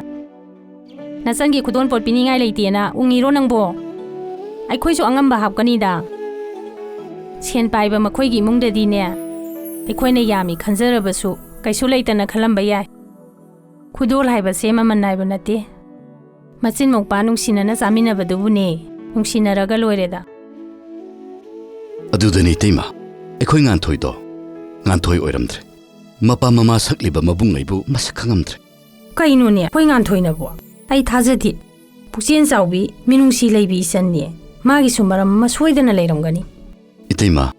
ꯅꯆꯟꯒꯤ ꯈꯨꯗꯣꯟ ꯄꯣꯠ ꯄꯤꯅꯤꯡꯉꯥꯏ ꯂꯩꯇꯦꯅ ꯎꯡꯉꯤꯔꯣ ꯅꯪꯕꯣ? ꯑꯩꯈꯣꯏꯁꯨ ꯑꯉꯝꯕ ꯍꯥꯞꯀꯅꯤꯗ. ꯁꯦꯟ ꯄꯥꯏꯕ ꯃꯈꯣꯏꯒꯤ ꯏꯃꯨꯡꯗꯗꯤꯅꯦ, ꯑꯩꯈꯣꯏꯅ ꯌꯥꯝꯃꯤ ꯈꯟꯖꯔꯕꯁꯨ ꯀꯩꯁꯨ ꯂꯩꯇꯅ ꯈꯜꯂꯝꯕ ꯌꯥꯏ. ꯈꯨꯗꯣꯜ ꯍꯥꯏꯕꯁꯦ ꯃꯃꯜ ꯅꯥꯏꯕ ꯅꯠꯇꯦ. ꯃꯆꯤꯟ ꯃꯧꯄꯥ ꯅꯨꯡꯁꯤꯅꯅ ꯆꯥꯃꯤꯟꯅꯕꯗꯨꯕꯨꯅꯦ, ꯅꯨꯡꯁꯤꯅꯔꯒ ꯂꯣꯏꯔꯦꯗ. ꯑꯗꯨꯗꯅꯤ ꯏꯇꯩꯃ, ꯑꯩꯈꯣꯏ ꯉꯥꯟꯊꯣꯏꯗꯣ ꯉꯥꯟꯊꯣꯏ ꯑꯣꯏꯔꯝꯗ꯭ꯔꯦ. ꯃꯄꯥ ꯃꯃꯥ ꯁꯛꯂꯤꯕ ꯃꯕꯨꯡꯉꯩꯕꯨ ꯃꯁꯛ ꯈꯪꯉꯝꯗ꯭ꯔꯦ. ꯀꯩꯅꯣꯅꯦ ꯑꯩꯈꯣꯏ ꯉꯥꯟꯊꯣꯏꯅꯕꯣ? ꯑꯩ ꯊꯥꯖꯗꯦ. ꯄꯨꯛꯆꯦꯟ ꯆꯥꯎꯕꯤ ꯃꯤꯅꯨꯡꯁꯤ ꯂꯩꯕꯤ ꯏꯆꯟꯅꯤ. ꯃꯥꯒꯤꯁꯨ ꯃꯔꯝ ꯑꯃ ꯁꯣꯏꯗꯅ ꯂꯩꯔꯝꯒꯅꯤ. ꯏꯇꯩꯃ,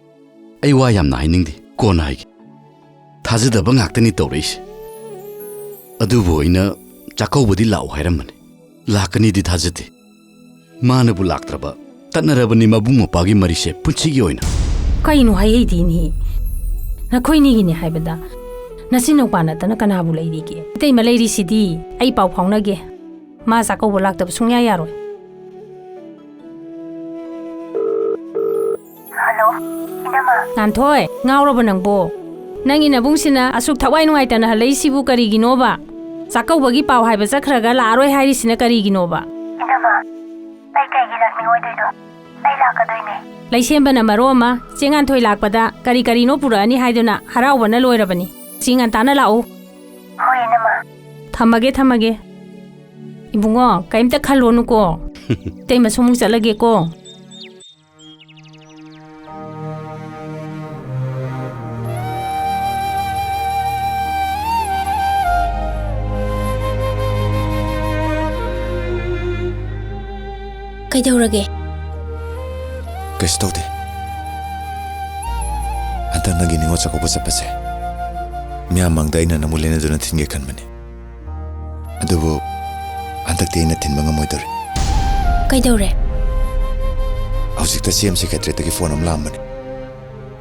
ꯑꯩ ꯋꯥ ꯌꯥꯝꯅ ꯍꯥꯏꯅꯤꯡꯗꯦ, ꯀꯣꯟꯅ ꯍꯥꯏꯒꯦ. ꯊꯥꯖꯗꯕ ꯉꯥꯛꯇꯅꯤ ꯇꯧꯔꯛꯏꯁꯦ. ꯑꯗꯨꯕꯨ ꯑꯩꯅ ꯆꯥꯛꯀꯧꯕꯗꯤ ꯂꯥꯛꯑꯣ ꯍꯥꯏꯔꯝꯕꯅꯤ. ꯂꯥꯛꯀꯅꯤꯗꯤ ꯊꯥꯖꯗꯦ. ꯃꯥꯅꯕꯨ ꯂꯥꯛꯇ꯭ꯔꯕ ꯇꯠꯅꯔꯕꯅꯤ ꯃꯕꯨꯡ ꯃꯧꯄꯥꯒꯤ ꯃꯔꯤꯁꯦ ꯄꯨꯟꯁꯤꯒꯤ ꯑꯣꯏꯅ. ꯀꯩꯅꯣ ꯍꯥꯏꯍꯩꯗꯦꯅꯤ. ꯅꯈꯣꯏꯅꯤꯒꯤꯅꯤ ꯍꯥꯏꯕꯗ ꯅꯆꯤꯟ ꯅꯧꯄꯥ ꯅꯠꯇꯅ ꯀꯅꯥꯕꯨ ꯂꯩꯔꯤꯒꯦ? ꯏꯇꯩꯃ ꯂꯩꯔꯤꯁꯤꯗꯤ ꯑꯩ ꯄꯥꯎ ꯐꯥꯎꯅꯒꯦ. ꯃꯥ ꯆꯥꯛꯀꯧꯕ ꯂꯥꯛꯇꯕ ꯁꯨꯡꯌꯥ ꯌꯥꯔꯣꯏ. ꯍꯜꯂꯣ, ꯏꯅꯝꯃ. ꯉꯥꯟꯊꯣꯏ, ꯉꯥꯎꯔꯕ ꯅꯪꯕꯣ? ꯅꯪꯒꯤ ꯅꯕꯨꯡꯁꯤꯅ ꯑꯁꯨꯛ ꯊꯋꯥꯏ ꯅꯨꯡꯉꯥꯏꯇꯅ ꯍꯜꯂꯛꯏꯁꯤꯕꯨ ꯀꯔꯤꯒꯤꯅꯣꯕ? ꯆꯥꯛꯀꯧꯕꯒꯤ ꯄꯥꯎ ꯍꯥꯏꯕ ꯆꯠꯈ꯭ꯔꯒ ꯂꯥꯛꯑꯔꯣꯏ ꯍꯥꯏꯔꯤꯁꯤꯅ ꯀꯔꯤꯒꯤꯅꯣꯕ? ꯏꯅꯝꯃ, ꯑꯩ ꯀꯩꯒꯤ ꯂꯥꯛꯅꯤꯡꯉꯣꯏꯗꯣꯏꯅꯣ? ꯑꯩ ꯂꯥꯛꯀꯗꯣꯏꯅꯦ. ꯂꯩꯁꯦꯝꯕꯅ ꯃꯔꯣ ꯑꯃ ꯆꯦ ꯉꯥꯟꯊꯣꯏ ꯂꯥꯛꯄꯗ ꯀꯔꯤ ꯀꯔꯤꯅꯣ ꯄꯨꯔꯛꯑꯅꯤ ꯍꯥꯏꯗꯨꯅ ꯍꯔꯥꯎꯕꯅ ꯂꯣꯏꯔꯕꯅꯤ. ꯆꯤ ꯉꯟꯇꯥꯅ ꯂꯥꯛꯎ. ꯍꯣꯏ ꯏꯅꯝꯃ. ꯊꯝꯃꯒꯦ. ꯏꯕꯨꯡꯉꯣ, ꯀꯩꯝꯇ ꯈꯜꯂꯣꯅꯨꯀꯣ. ꯏꯇꯩꯃꯁꯨ ꯑꯃꯨꯛ ꯆꯠꯂꯒꯦꯀꯣ. ꯀꯩꯗꯧꯔꯒꯦ? ꯀꯩꯁꯨ ꯇꯧꯗꯦ. ꯍꯟꯗꯛ ꯅꯪꯒꯤ ꯅꯤꯉꯣꯜ ꯆꯥꯛꯀꯧꯕ ꯆꯠꯄꯁꯦ ꯃꯤꯌꯥꯝ ꯃꯥꯡꯗ ꯑꯩꯅ ꯅꯪꯕꯨ ꯂꯦꯟꯅꯗꯨꯅ ꯊꯤꯟꯒꯦ ꯈꯟꯕꯅꯤ. ꯑꯗꯨꯕꯨ ꯍꯟꯗꯛꯇꯤ ꯑꯩꯅ ꯊꯤꯟꯕ ꯉꯝꯃꯣꯏꯗꯧꯔꯦ. ꯀꯩꯗꯧꯔꯦ? ꯍꯧꯖꯤꯛꯇ ꯁꯤ ꯑꯦꯝ ꯁꯦꯀ꯭ꯔꯦꯇꯔꯤꯌꯦꯠꯇꯒꯤ ꯐꯣꯟ ꯑꯃ ꯂꯥꯛꯑꯝꯕꯅꯤ.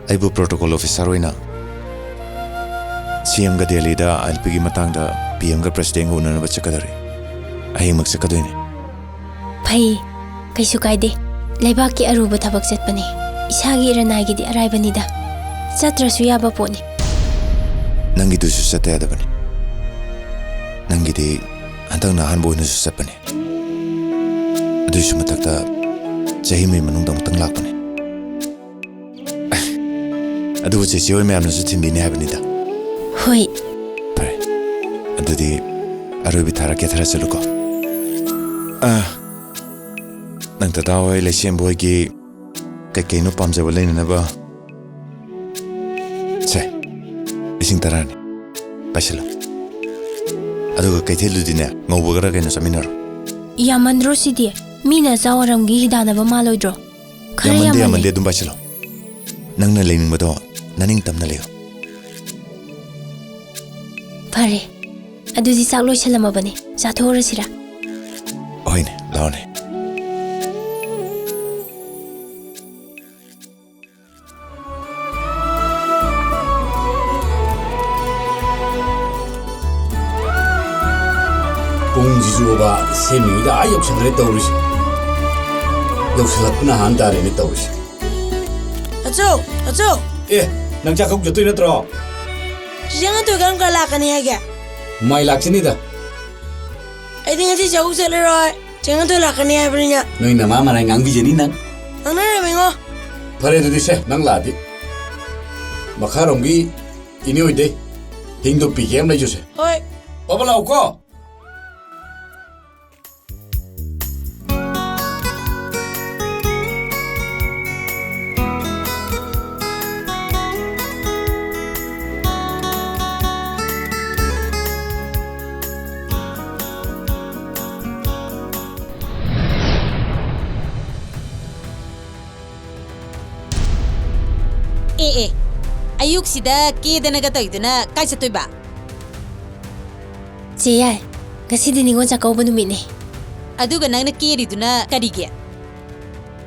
ꯑꯩꯕꯨ ꯄ꯭ꯔꯣꯇꯣꯀꯣꯜ ꯑꯣꯐꯤꯁꯥꯔ ꯑꯣꯏꯅ CMꯒ ꯗꯦꯜꯂꯤꯗ ILPꯒꯤ ꯃꯇꯥꯡꯗ PMꯒ ꯄ꯭ꯔꯦꯁꯤꯗꯦꯟꯒ ꯎꯅꯅꯕ ꯆꯠꯀꯗꯧꯔꯤ. ꯍꯌꯦꯡꯃꯛ ꯆꯠꯀꯗꯣꯏꯅꯦ. ꯐꯩ, ꯀꯩꯁꯨ ꯀꯥꯏꯗꯦ. ꯂꯩꯕꯥꯛꯀꯤ ꯑꯔꯨꯕ ꯊꯕꯛ ꯆꯠꯄꯅꯤ. ꯏꯁꯥꯒꯤ ꯏꯔꯅꯥꯏꯒꯤꯗꯤ ꯑꯔꯥꯏꯕꯅꯤꯗ. ꯆꯠꯇ꯭ꯔꯁꯨ ꯌꯥꯕ ꯄꯣꯠꯅꯤ. ꯅꯪꯒꯤꯗꯨꯁꯨ ꯆꯠꯇ ꯌꯥꯗꯕꯅꯤ. ꯅꯪꯒꯤꯗꯤ ꯍꯟꯗꯛꯅ ꯑꯍꯥꯟꯕ ꯑꯣꯏꯅꯁꯨ ꯆꯠꯄꯅꯤ. ꯑꯗꯨꯏꯁꯨ ꯃꯊꯛꯇ ꯆꯍꯤ ꯑꯃꯒꯤ ꯃꯅꯨꯡꯗ ꯑꯃꯨꯛꯇꯪ ꯂꯥꯛꯄꯅꯤ. ꯑꯗꯨꯕꯨ ꯆꯦꯆꯦ ꯍꯣꯏ ꯃꯌꯥꯝꯅꯁꯨ ꯊꯤꯟꯕꯤꯅꯤ ꯍꯥꯏꯕꯅꯤꯗ. ꯍꯣꯏ. ꯐꯔꯦ. ꯑꯗꯨꯗꯤ ꯑꯔꯣꯏꯕꯤ ꯊꯥꯔꯛꯀꯦ, ꯊꯥꯔ ꯆꯠꯂꯨꯀꯣ. ꯅꯪ ꯇꯇꯥ ꯍꯣꯏ, ꯂꯩꯁꯦꯝꯕ ꯍꯣꯏꯒꯤ ꯀꯩꯀꯩꯅꯣ ꯄꯥꯝꯖꯕ ꯂꯩꯅꯅꯕ ꯁꯦ 10,000ꯅꯤ. ꯄꯥꯏꯁꯤꯜꯂꯣ. ꯑꯗꯨꯒ ꯀꯩꯊꯦꯜꯗꯨꯗꯤꯅꯦ ꯉꯧꯕꯒꯔ ꯀꯩꯅꯣ ꯆꯠꯃꯤꯟꯅꯔꯣ. ꯌꯥꯝꯃꯟꯗ꯭ꯔꯣ ꯁꯤꯗꯤ? ꯃꯤꯅ ꯆꯥꯋꯔꯝꯒꯤ ꯍꯤꯗꯥꯅꯕ ꯃꯥꯜꯂꯣꯏꯗ꯭ꯔꯣ? ꯈꯔ ꯌꯥꯝꯃꯟꯗꯦ ꯑꯗꯨꯝ ꯄꯥꯏꯁꯤꯜꯂꯣ. ꯅꯪꯅ ꯂꯩꯅꯤꯡꯕꯗꯣ ꯅꯅꯤꯡ ꯇꯝꯅ ꯂꯩꯌꯣ. ꯐꯔꯦ. ꯑꯗꯨꯗꯤ ꯆꯥꯛ ꯂꯣꯏꯁꯜꯂꯝꯃꯕꯅꯤ. ꯆꯥꯊꯣꯛꯎꯔꯁꯤꯔꯥ? ꯍꯣꯏꯅꯦ, ꯂꯥꯛꯑꯣꯅꯦ. ꯄꯨꯡꯁꯤꯁꯨꯕ ꯁꯦꯝꯃꯤꯉꯩꯗ ꯌꯧꯁꯟꯈ꯭ꯔꯦ ꯇꯧꯔꯤꯁꯦ. ꯌꯧꯁꯜꯂꯛꯄꯅ ꯍꯥꯟ ꯇꯥꯔꯦꯅꯦ ꯇꯧꯔꯤꯁꯦ. ꯑꯆꯧ! ꯅꯪ ꯆꯥꯛꯀꯧ ꯆꯠꯇꯣꯏ ꯅꯠꯇ꯭ꯔꯣ? ꯆꯤꯆꯦ ꯉꯥꯟꯊꯣꯏ ꯀꯔꯝ ꯀꯥꯟ ꯂꯥꯛꯀꯅꯤ ꯍꯥꯏꯒꯦ? ꯃꯥꯏ ꯂꯥꯛꯆꯅꯤꯗ. ꯑꯩꯗꯤ ꯉꯁꯤ ꯆꯥꯛꯀꯧ ꯆꯠꯂꯔꯣꯏ. ꯆꯤꯆꯦ ꯉꯥꯟꯊꯣꯏ ꯂꯥꯛꯀꯅꯤ ꯍꯥꯏꯕꯅꯤꯅ. ꯅꯣꯏ ꯅꯃꯥ ꯃꯔꯥꯏ ꯉꯥꯡꯕꯤꯖꯅꯤ ꯅꯪ. ꯉꯥꯡꯅꯔꯝꯃꯤꯉꯣ. ꯐꯔꯦ ꯑꯗꯨꯗꯤ ꯁꯦ, ꯅꯪ ꯂꯥꯛꯑꯗꯤ ꯃꯈꯥꯔꯣꯝꯒꯤ ꯏꯅꯦ ꯍꯣꯏꯗꯩ ꯍꯤꯡꯗꯣ ꯄꯤꯒꯦ ꯑꯃ ꯂꯩꯖꯨꯁꯦ. ꯍꯣꯏ. ꯕꯥꯕꯥ ꯂꯥꯛꯎꯀꯣ. ꯑꯌꯨꯛꯁꯤꯗ ꯀꯦꯗꯅꯒ ꯇꯧꯏꯗꯨꯅ ꯀꯥꯏ ꯆꯠꯇꯣꯏꯕ? ꯆꯦ ꯌꯥꯏ, ꯉꯁꯤꯗꯤ ꯅꯤꯉꯣꯜ ꯆꯥꯛꯀꯧꯕ ꯅꯨꯃꯤꯠꯅꯦ. ꯑꯗꯨꯒ ꯅꯪꯅ ꯀꯦꯔꯤꯗꯨꯅ ꯀꯔꯤꯒꯤ?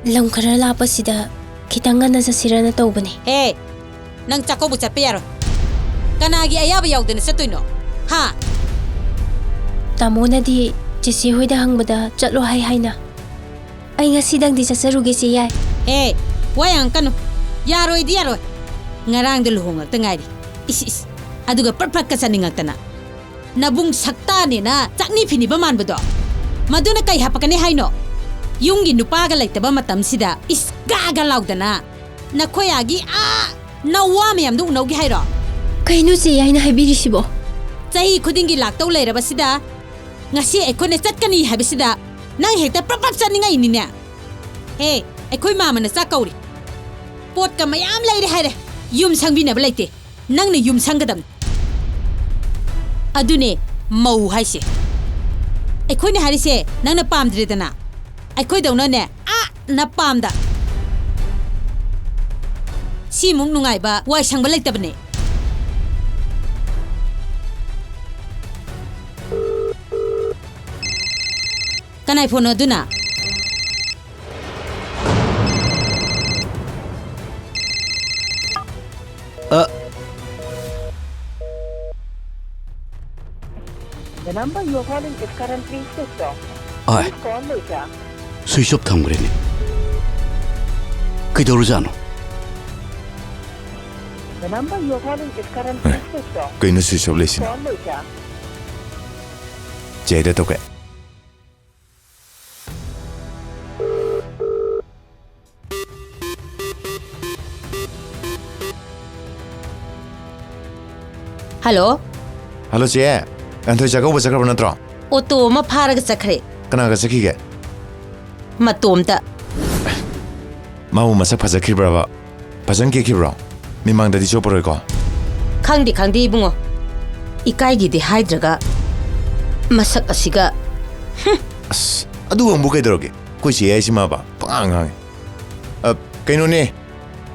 ꯂꯝ ꯈꯔ ꯂꯥꯞꯄꯁꯤꯗ ꯈꯤꯇꯪ ꯉꯟꯅ ꯆꯠꯁꯤꯔꯅ ꯇꯧꯕꯅꯦ. ꯍꯦ, ꯅꯪ ꯆꯥꯛꯀꯧꯕ ꯆꯠꯄ ꯌꯥꯔꯣꯏ. ꯀꯅꯥꯒꯤ ꯑꯌꯥꯕ ꯌꯥꯎꯗꯅ ꯆꯠꯇꯣꯏꯅꯣ? ꯍꯥ? ꯇꯥꯃꯣꯅꯗꯤ ꯆꯦꯆꯦ ꯍꯣꯏꯗ ꯍꯪꯕꯗ ꯆꯠꯂꯣ ꯍꯥꯏꯅ. ꯑꯩ ꯉꯁꯤꯗꯪꯗꯤ ꯆꯠꯆꯔꯨꯒꯦ ꯆꯦ ꯌꯥꯏ. ꯍꯦ, ꯋꯥ ꯌꯥꯝ ꯀꯟꯅꯨ. ꯌꯥꯔꯣꯏꯗꯤ ꯌꯥꯔꯣꯏ. ꯉꯔꯥꯡꯗ ꯂꯨꯍꯣꯡꯉꯛꯇ ꯉꯥꯏꯔꯤ. aduga parpak ka saningakta na. Nabung sakta ni na chakni phini ba man bado. Maduna kai hapakani haino. Yunggi nupaga laitaba matam sida isgaga laudana. Nakoyagi nawa mayam du naugi hairo. Kainu si yaina haibirisibo. Chahi khudingi laktau lairaba sida ngasi ekhone chatkani habisida nang hekta parpak chaninga inina. Hey, ekhoi mama na chakauri. Pot ka mayam laire haire. Yum sangbina ba laite. Nang na yum sanggadam. Adune mau haise. Ekhoi ne harise nang na pamdredana. Ekhoi dawna ne na pamda. Si mung nungai ba wai sang ba laitabane. Kanai phone aduna. The number you are calling is currently switched off. Ai, Please call later. switch off thamgrene. Kaidorujano. The number you are calling is currently switched off. Kay no switch off listen. Call later. Jeda to kay. Hello. Hello che. Anthoi jago ba sakra natro. Auto ma pharaga chakre. Kana ga sakhi ge. Matomta. Mau masak phajakhi braba. Phajang ke khibro. Mimang da di choporo ko. Khangdi bungo. Ikai gi di haidraga. Masak asiga. As adu ambu kai doroge. Koi che ai sima ba. Pang. Kaino ne.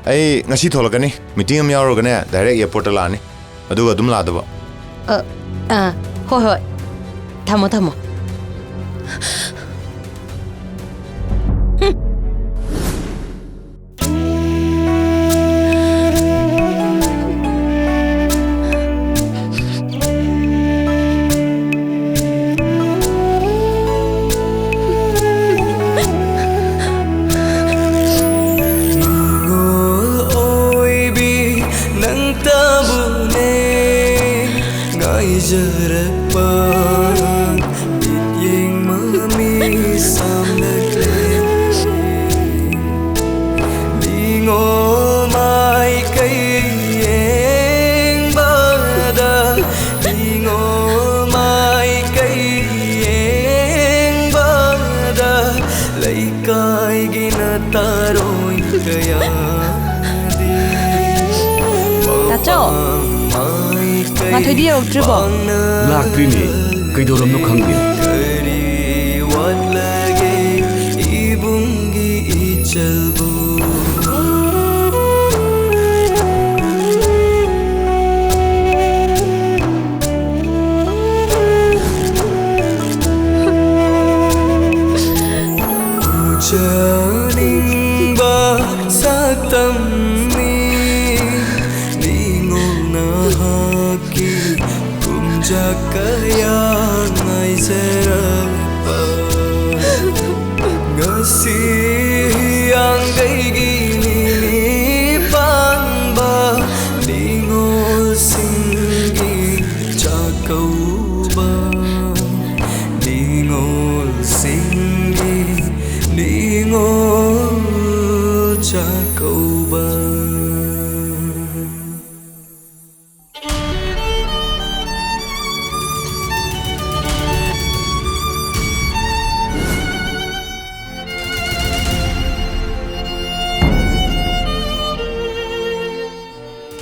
Ai ngasi tholakani. Meeting am yauro gane direct airport la ni. Aduga dum la daba. Hoi. Thamo. Mathodi yautribo. Laktrini. Kaidoramno khangde.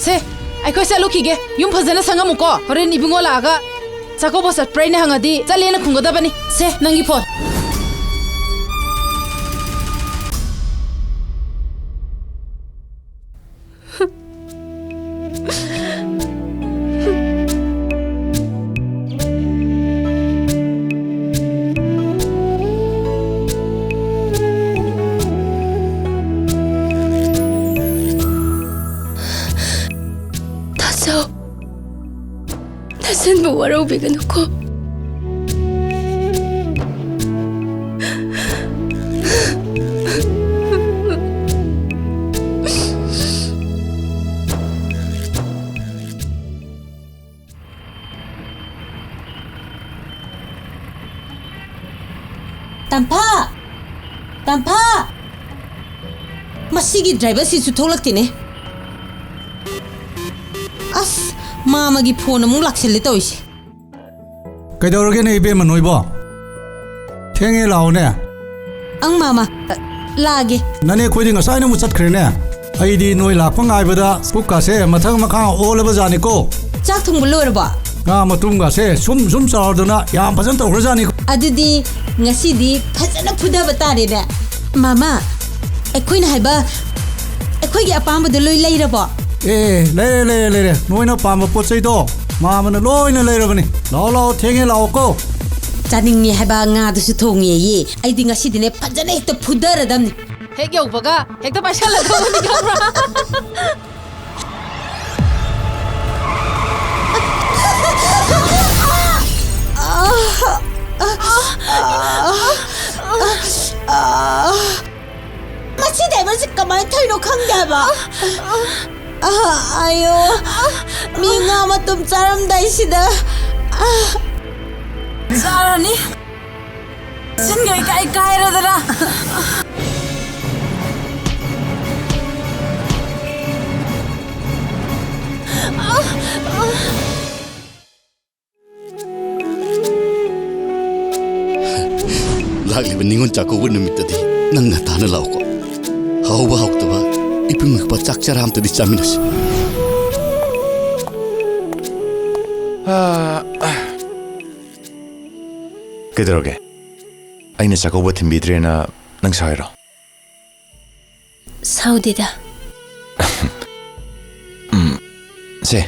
Se, aikoi sa luki ge, yum phazana sanga muko. Horen ibungo laga. Chako bosa spray na hangadi, chalena khungoda bani. Se, nangi phone. Nasan mo waraw bigan ako? ꯇꯝꯐꯥ ꯇꯝꯐꯥ ꯃꯁꯤꯒꯤ ꯗ꯭ꯔꯥꯏꯚꯔꯁꯤꯁꯨ ꯊꯣꯛꯂꯛꯇꯦꯅꯦ ꯑꯁ ꯃꯥꯃꯒꯤ phone ꯑꯃꯨꯛ ꯂꯥꯛꯁꯤꯜꯂꯦ ꯇꯧꯔꯤꯁꯦ ꯀꯩꯗꯧꯔꯒꯦꯅꯦ ꯏꯕꯦꯝꯃ ꯅꯣꯏꯕꯣ ꯊꯦꯡꯉꯦ ꯂꯥꯛꯑꯣꯅꯦ ꯑꯪ ꯃꯥꯃ ꯂꯥꯛꯑꯒꯦ ꯅꯅꯦ ꯑꯩꯈꯣꯏꯗꯤ ꯉꯁꯥꯏꯅ ꯑꯃꯨꯛ ꯆꯠꯈ꯭ꯔꯦꯅꯦ ꯑꯩꯗꯤ ꯅꯣꯏ ꯂꯥꯛꯄ ꯉꯥꯏꯕꯗ ꯄꯨꯛꯀꯥꯁꯦ ꯃꯊꯪ ꯃꯈꯥ ꯑꯣꯜꯂꯕꯖꯥꯠꯅꯤꯀꯣ ꯆꯥꯛ ꯊꯣꯡꯕ ꯂꯣꯏꯔꯕꯣ ꯉꯥ ꯃꯇꯨꯝꯒꯥꯁꯦ ꯁꯨꯝ ꯆꯥꯎꯔꯗꯅ ꯌꯥꯝ ꯐꯖꯅ ꯇꯧꯈ꯭ꯔꯖꯥꯠꯅꯤ ꯑꯗꯨꯗꯤ ꯉꯁꯤꯗꯤ ꯐꯖꯅ ꯐꯨꯗꯕ ꯇꯥꯔꯦꯅꯦ ꯃꯥꯃ ꯑꯩꯈꯣꯏꯅ ꯍꯥꯏꯕ ꯑꯩꯈꯣꯏꯒꯤ ꯑꯄꯥꯝꯕꯗꯣ ꯂꯣꯏ ꯂꯩꯔꯕꯣ ꯂꯩꯔꯦ ꯅꯣꯏꯅ ꯄꯥꯝꯕ ꯄꯣꯠ ꯆꯩꯗꯣ ꯃꯥꯃꯅ ꯂꯣꯏꯅ ꯂꯩꯔꯕꯅꯤ ꯂꯥꯛꯑꯣ ꯊꯦꯡꯉꯦ ꯂꯥꯛꯑꯣꯀꯣ ꯆꯥꯅꯤꯡꯉꯦ ꯍꯥꯏꯕ ꯉꯥꯗꯨꯁꯨ ꯊꯣꯡꯉꯦꯌꯦ ꯑꯩꯗꯤ ꯉꯁꯤꯗꯤꯅꯦ ꯐꯖꯅ ꯍꯦꯛꯇ ꯐꯨꯗꯔꯗꯝꯅꯤ ꯍꯦꯛ ꯌꯧꯕꯒ ꯍꯦꯛꯇ ꯄꯥꯏꯁꯜꯂꯗꯧꯕꯅꯤ ꯈꯪꯕ꯭ꯔꯥ ꯃꯁꯤ ꯗ꯭ꯔꯥꯏꯚꯔꯁꯤ ꯀꯃꯥꯏꯅ ꯊꯧꯔꯤꯅꯣ ꯈꯪꯗꯦ ꯍꯥꯏꯕ ꯑꯌꯣ ꯃꯤ ꯉꯥ ꯃꯇꯨꯝ ꯆꯥꯔꯝꯗꯥꯏꯁꯤꯗ ꯆꯥꯔꯅꯤ ꯆꯤꯟꯒ ꯏꯀꯥꯏ ꯀꯥꯏꯔꯗꯅ ꯂꯥꯛꯂꯤꯕ ꯅꯤꯉꯣꯜ ꯆꯥꯛꯀꯧꯕ ꯅꯨꯃꯤꯠꯇꯗꯤ ꯅꯪꯅ ꯇꯥꯅ ꯂꯥꯛꯑꯣꯀꯣ ꯍꯥꯎꯕ ꯍꯥꯎꯇꯕ ꯏꯄꯨꯡꯄ ꯆꯥꯛ ꯆꯔꯥ ꯑꯝꯇꯗꯤ ꯆꯥꯃꯤꯟꯅꯁꯤ ꯀꯩꯗꯧꯔꯒꯦ ꯑꯩꯅ ꯆꯥꯛꯀꯧꯕ ꯊꯤꯟꯕꯤꯗ꯭ꯔꯦꯅ ꯅꯪ ꯁꯥꯎꯔꯤꯔꯣ ꯁꯥꯎꯗꯦꯗ ꯁꯦ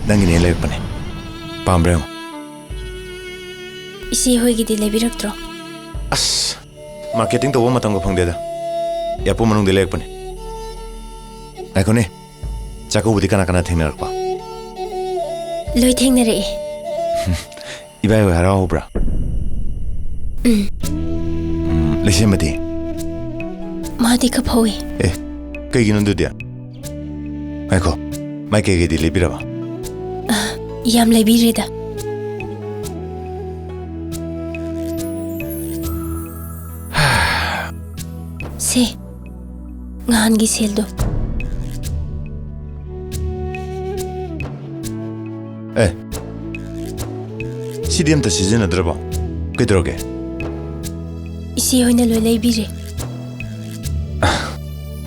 ꯅꯪꯒꯤꯅꯦ ꯂꯩꯔꯛꯄꯅꯦ ꯄꯥꯝꯕ꯭ꯔꯥ ꯌꯦꯡꯉꯣ ꯏꯆꯦ ꯍꯣꯏꯒꯤꯗꯤ ꯂꯩꯕꯤꯔꯛꯇ꯭ꯔꯣ ꯑꯁ ꯃꯥꯔꯀꯦꯇꯤꯡ ꯇꯧꯕ ꯃꯇꯝꯒ ꯐꯪꯗꯦꯗ ꯌꯥꯄꯣ ꯃꯅꯨꯡꯗ ꯂꯩꯔꯛꯄꯅꯦ ꯉꯥꯏꯈꯣꯅꯦ ꯆꯥꯛꯀꯧꯕꯗꯤ ꯀꯅꯥ ꯊꯦꯡꯅꯔꯛꯄ ꯂꯣꯏ ꯊꯦꯡꯅꯔꯛꯑꯦ 이봐요 हराहौब्रा लेसेमदी मादी कफौई ए कईगिनो दुदिया आइको माइके गेदी लेबिराबा याम लेबिरेदा से ngangi seldo ए CDM ता 시즌하더라봐 그들어게 이시 호이나 로이 레이비레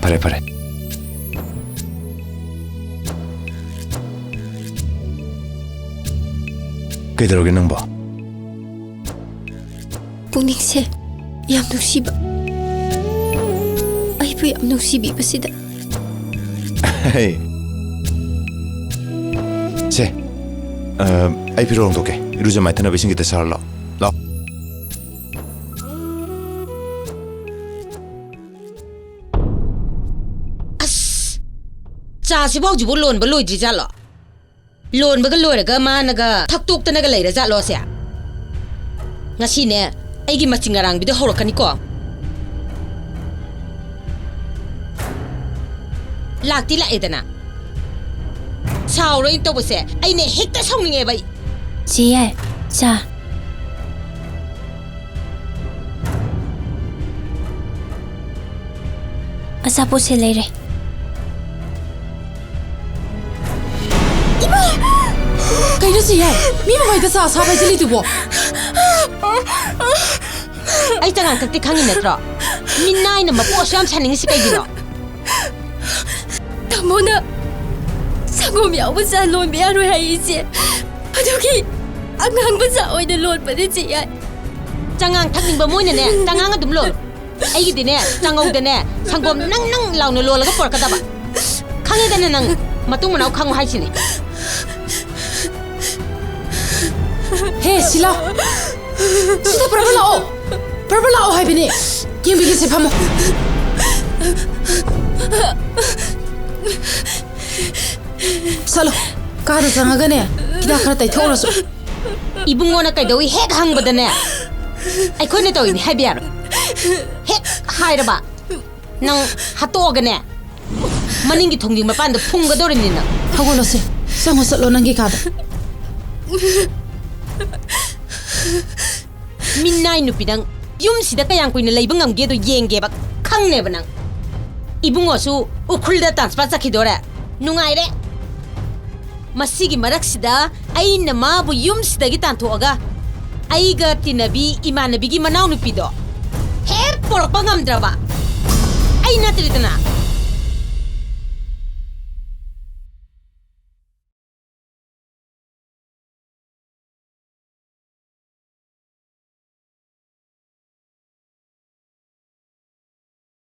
파래 그들어게 능봐 푸닉세 얌 누시바 아이부 얌 누시비바시다 헤이 세 ai 필요한 도게 이루자 마이트나 비싱기 때 살라 라 ꯑꯁ ꯆꯥꯁꯤꯐꯥꯎꯁꯤꯕꯨ ꯂꯣꯟꯕ ꯂꯣꯏꯗ꯭ꯔꯤ ꯖꯥꯠꯂꯣ ꯂꯣꯟꯕꯒ ꯂꯣꯏꯔꯒ ꯃꯥꯅꯒ ꯊꯛꯇꯣꯛꯇꯅꯒ ꯂꯩꯔ ꯖꯥꯠꯂꯣꯁꯦ ꯉꯁꯤꯅꯦ ꯑꯩꯒꯤ ꯃꯆꯤꯡ ꯑꯔꯥꯡꯕꯤꯗꯣ ꯍꯧꯔꯛꯀꯅꯤꯀꯣ ꯂꯥꯛꯇꯤ ꯂꯥꯛꯑꯦꯗꯅ 사오로인 떠보세. 아이네 핵다 성능해 봐. 지혜, 자. 아사보세 레이레. 이봐. 그이러 지혜. 미모가 사 사바이질리 두고. 아이 장안 그때 강이 내더라. 민나이는 뭐 보시함 사는 시 까이기로. 다모나 상고미 아버지 론 미아로 해이지 아저기 안강부자 오이는 론 받으지야 장강 탁닝 뭐 뭐냐네 장강아 좀 론 아이기디네 장오드네 상고 낭낭 라우는 롤라가 뻘까다 봐 강에다는 낭 마뚱만 아우 강호 하시네 헤 실라 시대 브라블라오 하이비니 김비기세 파모 살로 가르 상하가네 기다 카라타이 토로서 이bungo나 까이도이 핵 항거드네 아이코네 또이니 하비야로 핵 하이라바 낭 핫도어가네 마닝기 통딩 마판도 풍거도르니나 하고로세 상호 살로 난기 가다 Minai nupidang yum sida kayang kuina leibang ngamge do yenge bak khang ne banang. Ibungo su ukhulda transfer sakidore. Nungai re. Masigi marak sida ai nama bu yum sida gi tantoaga. Ai ga tinabi imanabi gi manaw nupido. He porok ngamdraba. Ai natritana.